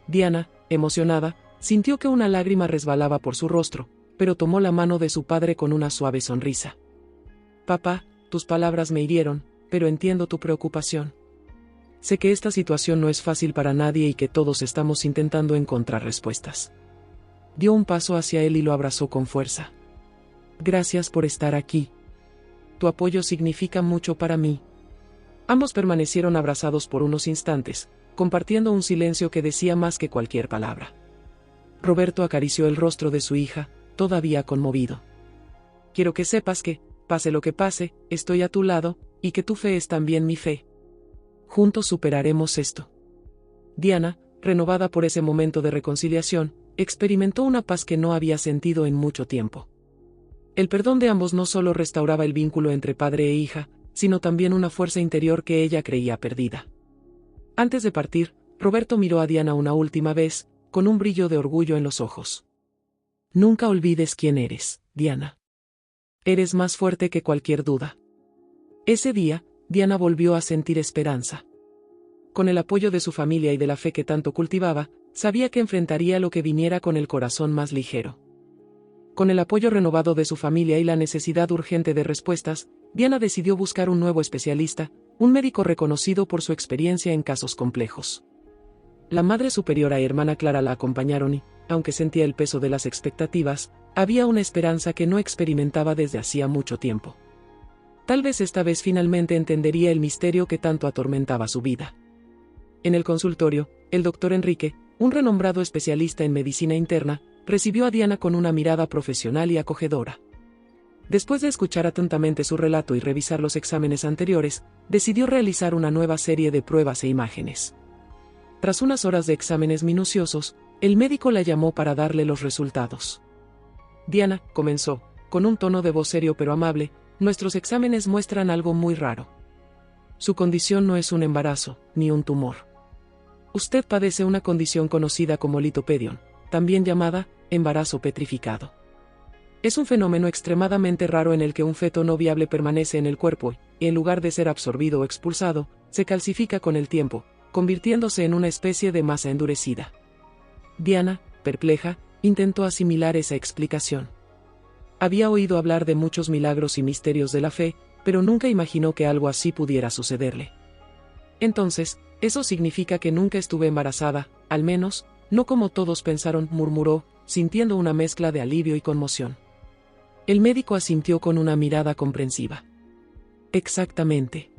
Diana, emocionada, sintió que una lágrima resbalaba por su rostro, pero tomó la mano de su padre con una suave sonrisa. «Papá, tus palabras me hirieron, pero entiendo tu preocupación. Sé que esta situación no es fácil para nadie y que todos estamos intentando encontrar respuestas». Dio un paso hacia él y lo abrazó con fuerza. «Gracias por estar aquí. Tu apoyo significa mucho para mí». Ambos permanecieron abrazados por unos instantes, compartiendo un silencio que decía más que cualquier palabra. Roberto acarició el rostro de su hija, todavía conmovido. «Quiero que sepas que, pase lo que pase, estoy a tu lado, y que tu fe es también mi fe. Juntos superaremos esto». Diana, renovada por ese momento de reconciliación, experimentó una paz que no había sentido en mucho tiempo. El perdón de ambos no solo restauraba el vínculo entre padre e hija, sino también una fuerza interior que ella creía perdida. Antes de partir, Roberto miró a Diana una última vez, con un brillo de orgullo en los ojos. «Nunca olvides quién eres, Diana. Eres más fuerte que cualquier duda». Ese día, Diana volvió a sentir esperanza. Con el apoyo de su familia y de la fe que tanto cultivaba, sabía que enfrentaría lo que viniera con el corazón más ligero. Con el apoyo renovado de su familia y la necesidad urgente de respuestas, Diana decidió buscar un nuevo especialista, un médico reconocido por su experiencia en casos complejos. La Madre Superiora y Hermana Clara la acompañaron y, aunque sentía el peso de las expectativas, había una esperanza que no experimentaba desde hacía mucho tiempo. Tal vez esta vez finalmente entendería el misterio que tanto atormentaba su vida. En el consultorio, el doctor Enrique, un renombrado especialista en medicina interna, recibió a Diana con una mirada profesional y acogedora. Después de escuchar atentamente su relato y revisar los exámenes anteriores, decidió realizar una nueva serie de pruebas e imágenes. Tras unas horas de exámenes minuciosos, el médico la llamó para darle los resultados. «Diana», comenzó, con un tono de voz serio pero amable, «nuestros exámenes muestran algo muy raro. Su condición no es un embarazo, ni un tumor. Usted padece una condición conocida como litopedion, también llamada embarazo petrificado. Es un fenómeno extremadamente raro en el que un feto no viable permanece en el cuerpo y, en lugar de ser absorbido o expulsado, se calcifica con el tiempo, convirtiéndose en una especie de masa endurecida». Diana, perpleja, intentó asimilar esa explicación. Había oído hablar de muchos milagros y misterios de la fe, pero nunca imaginó que algo así pudiera sucederle. «Entonces, eso significa que nunca estuve embarazada, al menos, no como todos pensaron», murmuró, sintiendo una mezcla de alivio y conmoción. El médico asintió con una mirada comprensiva. «Exactamente.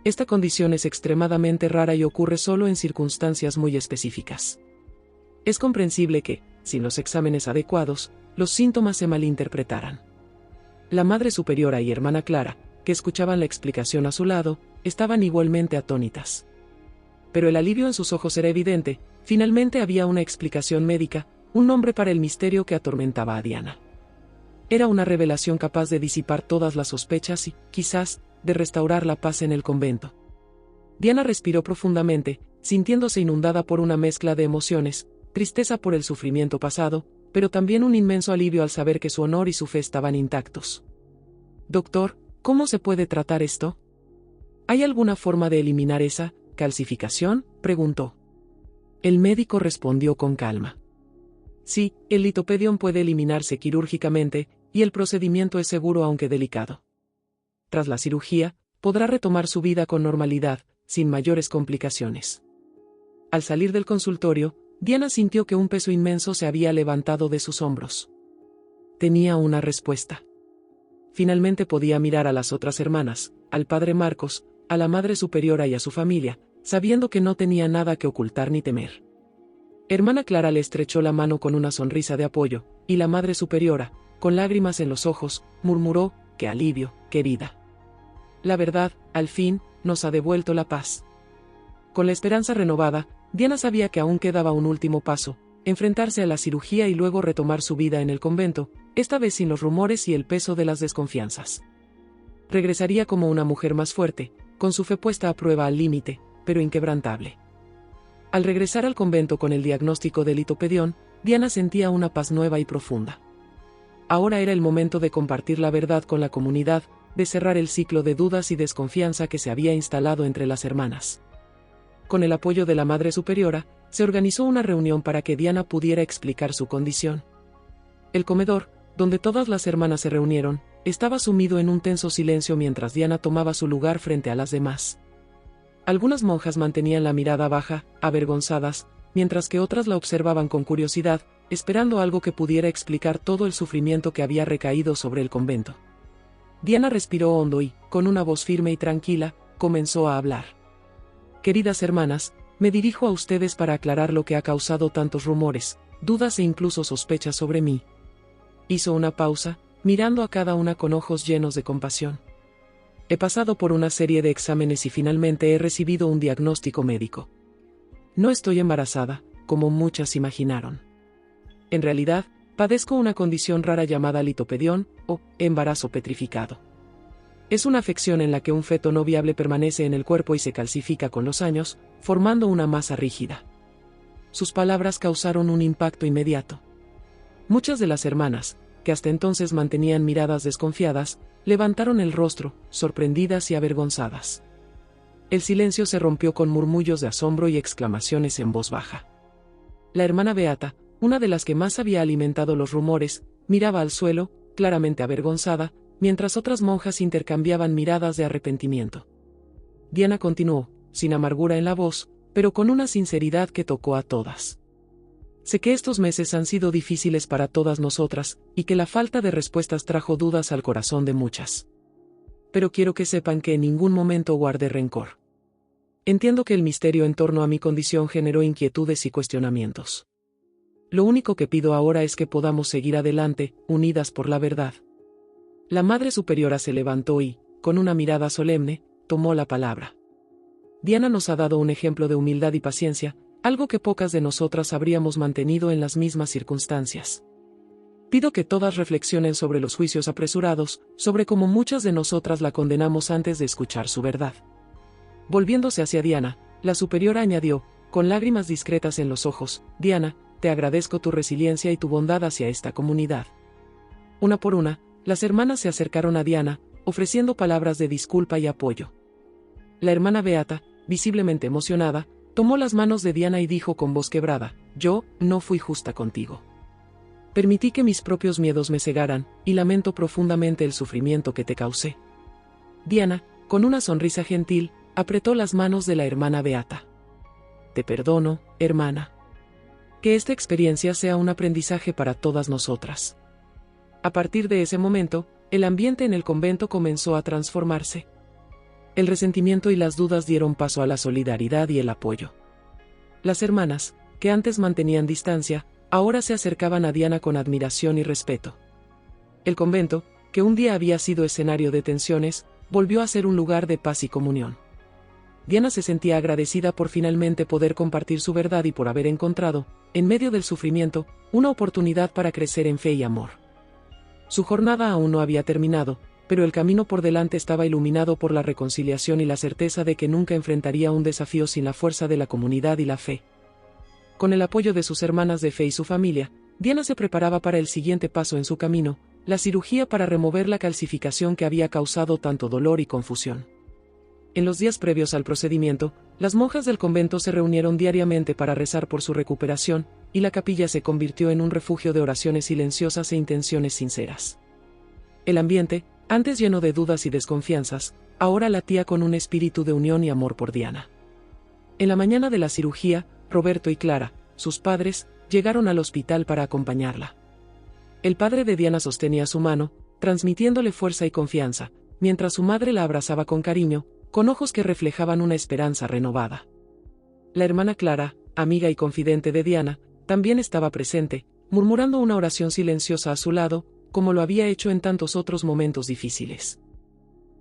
Esta condición es extremadamente rara y ocurre solo en circunstancias muy específicas. Es comprensible que, sin los exámenes adecuados, los síntomas se malinterpretaran». La Madre Superiora y Hermana Clara, que escuchaban la explicación a su lado, estaban igualmente atónitas. Pero el alivio en sus ojos era evidente. Finalmente había una explicación médica, un nombre para el misterio que atormentaba a Diana. Era una revelación capaz de disipar todas las sospechas y, quizás, de restaurar la paz en el convento. Diana respiró profundamente, sintiéndose inundada por una mezcla de emociones, tristeza por el sufrimiento pasado, pero también un inmenso alivio al saber que su honor y su fe estaban intactos. «Doctor, ¿cómo se puede tratar esto? ¿Hay alguna forma de eliminar esa calcificación?», preguntó. El médico respondió con calma. Sí, el litopedión puede eliminarse quirúrgicamente, y el procedimiento es seguro aunque delicado. Tras la cirugía, podrá retomar su vida con normalidad, sin mayores complicaciones. Al salir del consultorio, Diana sintió que un peso inmenso se había levantado de sus hombros. Tenía una respuesta. Finalmente podía mirar a las otras hermanas, al padre Marcos, a la madre superiora y a su familia, sabiendo que no tenía nada que ocultar ni temer. Hermana Clara le estrechó la mano con una sonrisa de apoyo, y la madre superiora, con lágrimas en los ojos, murmuró: «¡Qué alivio, querida! La verdad, al fin, nos ha devuelto la paz». Con la esperanza renovada, Diana sabía que aún quedaba un último paso: enfrentarse a la cirugía y luego retomar su vida en el convento, esta vez sin los rumores y el peso de las desconfianzas. Regresaría como una mujer más fuerte, con su fe puesta a prueba al límite, pero inquebrantable. Al regresar al convento con el diagnóstico del litopedión, Diana sentía una paz nueva y profunda. Ahora era el momento de compartir la verdad con la comunidad, de cerrar el ciclo de dudas y desconfianza que se había instalado entre las hermanas. Con el apoyo de la Madre Superiora, se organizó una reunión para que Diana pudiera explicar su condición. El comedor, donde todas las hermanas se reunieron, estaba sumido en un tenso silencio mientras Diana tomaba su lugar frente a las demás. Algunas monjas mantenían la mirada baja, avergonzadas, mientras que otras la observaban con curiosidad, esperando algo que pudiera explicar todo el sufrimiento que había recaído sobre el convento. Diana respiró hondo y, con una voz firme y tranquila, comenzó a hablar. «Queridas hermanas, me dirijo a ustedes para aclarar lo que ha causado tantos rumores, dudas e incluso sospechas sobre mí». Hizo una pausa, mirando a cada una con ojos llenos de compasión. «He pasado por una serie de exámenes y finalmente he recibido un diagnóstico médico. No estoy embarazada, como muchas imaginaron. En realidad, padezco una condición rara llamada litopedión, o embarazo petrificado. Es una afección en la que un feto no viable permanece en el cuerpo y se calcifica con los años, formando una masa rígida». Sus palabras causaron un impacto inmediato. Muchas de las hermanas, que hasta entonces mantenían miradas desconfiadas, levantaron el rostro, sorprendidas y avergonzadas. El silencio se rompió con murmullos de asombro y exclamaciones en voz baja. La hermana Beata, una de las que más había alimentado los rumores, miraba al suelo, claramente avergonzada, mientras otras monjas intercambiaban miradas de arrepentimiento. Diana continuó, sin amargura en la voz, pero con una sinceridad que tocó a todas. «Sé que estos meses han sido difíciles para todas nosotras, y que la falta de respuestas trajo dudas al corazón de muchas. Pero quiero que sepan que en ningún momento guardé rencor. Entiendo que el misterio en torno a mi condición generó inquietudes y cuestionamientos. Lo único que pido ahora es que podamos seguir adelante, unidas por la verdad». La Madre Superiora se levantó y, con una mirada solemne, tomó la palabra. «Diana nos ha dado un ejemplo de humildad y paciencia, algo que pocas de nosotras habríamos mantenido en las mismas circunstancias. Pido que todas reflexionen sobre los juicios apresurados, sobre cómo muchas de nosotras la condenamos antes de escuchar su verdad». Volviéndose hacia Diana, la superiora añadió, con lágrimas discretas en los ojos: «Diana, te agradezco tu resiliencia y tu bondad hacia esta comunidad». Una por una, las hermanas se acercaron a Diana, ofreciendo palabras de disculpa y apoyo. La hermana Beata, visiblemente emocionada, tomó las manos de Diana y dijo con voz quebrada: «Yo no fui justa contigo. Permití que mis propios miedos me cegaran, y lamento profundamente el sufrimiento que te causé». Diana, con una sonrisa gentil, apretó las manos de la hermana Beata. «Te perdono, hermana. Que esta experiencia sea un aprendizaje para todas nosotras». A partir de ese momento, el ambiente en el convento comenzó a transformarse. El resentimiento y las dudas dieron paso a la solidaridad y el apoyo. Las hermanas, que antes mantenían distancia, ahora se acercaban a Diana con admiración y respeto. El convento, que un día había sido escenario de tensiones, volvió a ser un lugar de paz y comunión. Diana se sentía agradecida por finalmente poder compartir su verdad y por haber encontrado, en medio del sufrimiento, una oportunidad para crecer en fe y amor. Su jornada aún no había terminado, pero el camino por delante estaba iluminado por la reconciliación y la certeza de que nunca enfrentaría un desafío sin la fuerza de la comunidad y la fe. Con el apoyo de sus hermanas de fe y su familia, Diana se preparaba para el siguiente paso en su camino, la cirugía para remover la calcificación que había causado tanto dolor y confusión. En los días previos al procedimiento, las monjas del convento se reunieron diariamente para rezar por su recuperación, y la capilla se convirtió en un refugio de oraciones silenciosas e intenciones sinceras. El ambiente, antes lleno de dudas y desconfianzas, ahora latía con un espíritu de unión y amor por Diana. En la mañana de la cirugía, Roberto y Clara, sus padres, llegaron al hospital para acompañarla. El padre de Diana sostenía su mano, transmitiéndole fuerza y confianza, mientras su madre la abrazaba con cariño, con ojos que reflejaban una esperanza renovada. La hermana Clara, amiga y confidente de Diana, también estaba presente, murmurando una oración silenciosa a su lado, como lo había hecho en tantos otros momentos difíciles.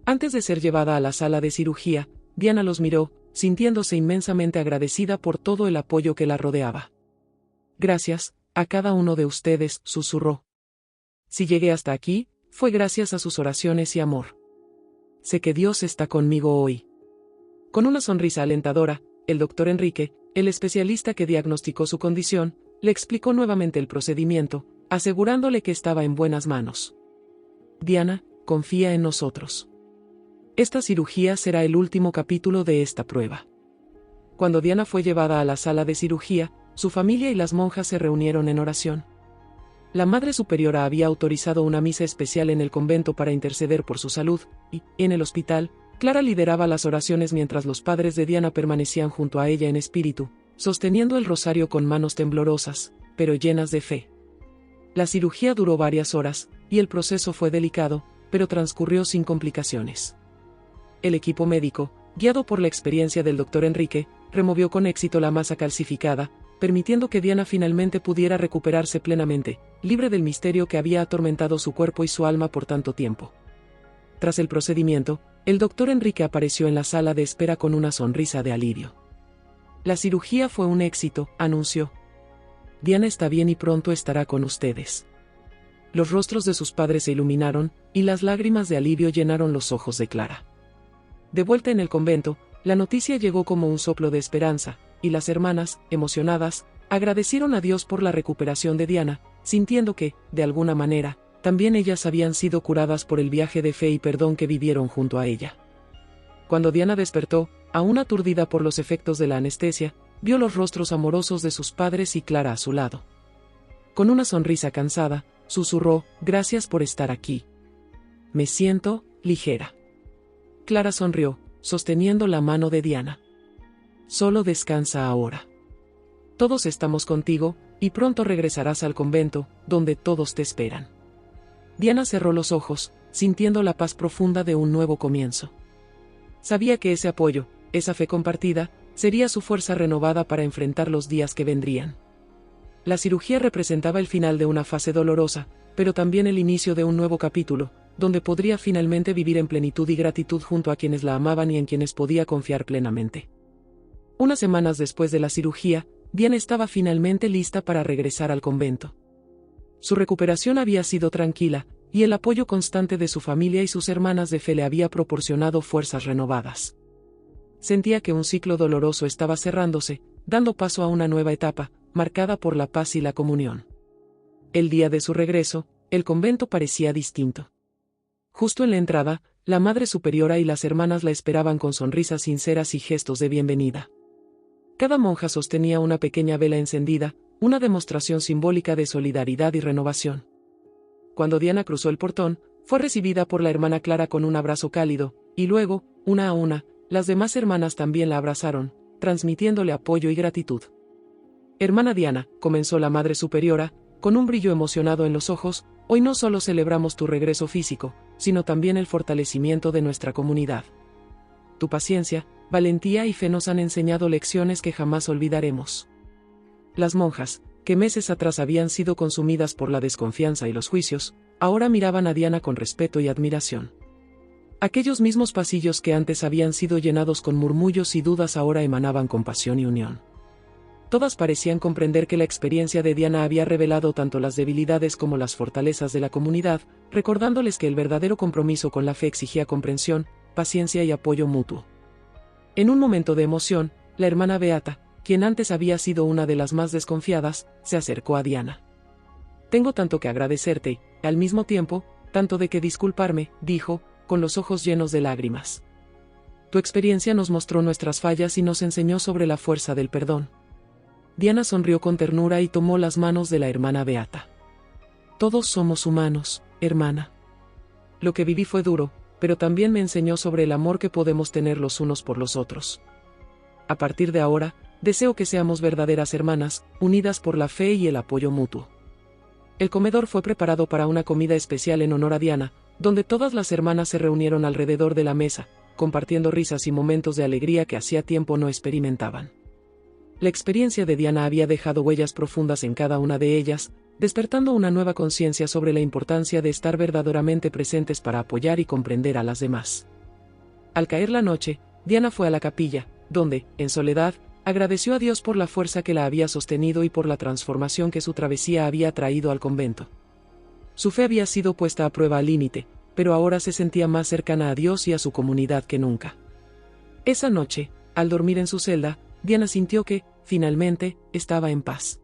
Antes de ser llevada a la sala de cirugía, Diana los miró, sintiéndose inmensamente agradecida por todo el apoyo que la rodeaba. «Gracias, a cada uno de ustedes», susurró. «Si llegué hasta aquí, fue gracias a sus oraciones y amor. Sé que Dios está conmigo hoy». Con una sonrisa alentadora, el doctor Enrique, el especialista que diagnosticó su condición, le explicó nuevamente el procedimiento, asegurándole que estaba en buenas manos. «Diana, confía en nosotros. Esta cirugía será el último capítulo de esta prueba». Cuando Diana fue llevada a la sala de cirugía, su familia y las monjas se reunieron en oración. La Madre Superiora había autorizado una misa especial en el convento para interceder por su salud, y, en el hospital, Clara lideraba las oraciones mientras los padres de Diana permanecían junto a ella en espíritu, sosteniendo el rosario con manos temblorosas, pero llenas de fe. La cirugía duró varias horas, y el proceso fue delicado, pero transcurrió sin complicaciones. El equipo médico, guiado por la experiencia del doctor Enrique, removió con éxito la masa calcificada, permitiendo que Diana finalmente pudiera recuperarse plenamente, libre del misterio que había atormentado su cuerpo y su alma por tanto tiempo. Tras el procedimiento, el doctor Enrique apareció en la sala de espera con una sonrisa de alivio. «La cirugía fue un éxito», anunció. «Diana está bien y pronto estará con ustedes». Los rostros de sus padres se iluminaron, y las lágrimas de alivio llenaron los ojos de Clara. De vuelta en el convento, la noticia llegó como un soplo de esperanza, y las hermanas, emocionadas, agradecieron a Dios por la recuperación de Diana, sintiendo que, de alguna manera, también ellas habían sido curadas por el viaje de fe y perdón que vivieron junto a ella. Cuando Diana despertó, aún aturdida por los efectos de la anestesia, vio los rostros amorosos de sus padres y Clara a su lado. Con una sonrisa cansada, susurró: «Gracias por estar aquí. Me siento ligera». Clara sonrió, sosteniendo la mano de Diana. «Solo descansa ahora. Todos estamos contigo, y pronto regresarás al convento, donde todos te esperan». Diana cerró los ojos, sintiendo la paz profunda de un nuevo comienzo. Sabía que ese apoyo, esa fe compartida, sería su fuerza renovada para enfrentar los días que vendrían. La cirugía representaba el final de una fase dolorosa, pero también el inicio de un nuevo capítulo, donde podría finalmente vivir en plenitud y gratitud junto a quienes la amaban y en quienes podía confiar plenamente. Unas semanas después de la cirugía, Diana estaba finalmente lista para regresar al convento. Su recuperación había sido tranquila, y el apoyo constante de su familia y sus hermanas de fe le había proporcionado fuerzas renovadas. Sentía que un ciclo doloroso estaba cerrándose, dando paso a una nueva etapa, marcada por la paz y la comunión. El día de su regreso, el convento parecía distinto. Justo en la entrada, la Madre Superiora y las hermanas la esperaban con sonrisas sinceras y gestos de bienvenida. Cada monja sostenía una pequeña vela encendida, una demostración simbólica de solidaridad y renovación. Cuando Diana cruzó el portón, fue recibida por la hermana Clara con un abrazo cálido, y luego, una a una, las demás hermanas también la abrazaron, transmitiéndole apoyo y gratitud. «Hermana Diana», comenzó la Madre Superiora, con un brillo emocionado en los ojos, «hoy no solo celebramos tu regreso físico, sino también el fortalecimiento de nuestra comunidad. Tu paciencia, valentía y fe nos han enseñado lecciones que jamás olvidaremos». Las monjas, que meses atrás habían sido consumidas por la desconfianza y los juicios, ahora miraban a Diana con respeto y admiración. Aquellos mismos pasillos que antes habían sido llenados con murmullos y dudas ahora emanaban compasión y unión. Todas parecían comprender que la experiencia de Diana había revelado tanto las debilidades como las fortalezas de la comunidad, recordándoles que el verdadero compromiso con la fe exigía comprensión, paciencia y apoyo mutuo. En un momento de emoción, la hermana Beata, quien antes había sido una de las más desconfiadas, se acercó a Diana. Tengo tanto que agradecerte, y, al mismo tiempo, tanto de que disculparme, dijo, con los ojos llenos de lágrimas. Tu experiencia nos mostró nuestras fallas y nos enseñó sobre la fuerza del perdón. Diana sonrió con ternura y tomó las manos de la hermana Beata. Todos somos humanos, hermana. Lo que viví fue duro, pero también me enseñó sobre el amor que podemos tener los unos por los otros. A partir de ahora, deseo que seamos verdaderas hermanas, unidas por la fe y el apoyo mutuo. El comedor fue preparado para una comida especial en honor a Diana, donde todas las hermanas se reunieron alrededor de la mesa, compartiendo risas y momentos de alegría que hacía tiempo no experimentaban. La experiencia de Diana había dejado huellas profundas en cada una de ellas, despertando una nueva conciencia sobre la importancia de estar verdaderamente presentes para apoyar y comprender a las demás. Al caer la noche, Diana fue a la capilla, donde, en soledad, agradeció a Dios por la fuerza que la había sostenido y por la transformación que su travesía había traído al convento. Su fe había sido puesta a prueba al límite, pero ahora se sentía más cercana a Dios y a su comunidad que nunca. Esa noche, al dormir en su celda, Diana sintió que, finalmente, estaba en paz.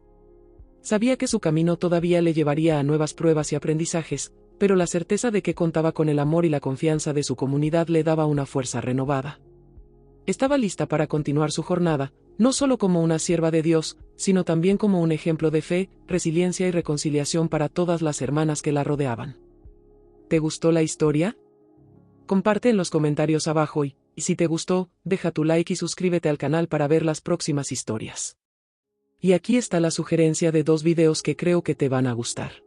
Sabía que su camino todavía le llevaría a nuevas pruebas y aprendizajes, pero la certeza de que contaba con el amor y la confianza de su comunidad le daba una fuerza renovada. Estaba lista para continuar su jornada, no solo como una sierva de Dios, sino también como un ejemplo de fe, resiliencia y reconciliación para todas las hermanas que la rodeaban. ¿Te gustó la historia? Comparte en los comentarios abajo y, si te gustó, deja tu like y suscríbete al canal para ver las próximas historias. Y aquí está la sugerencia de 2 videos que creo que te van a gustar.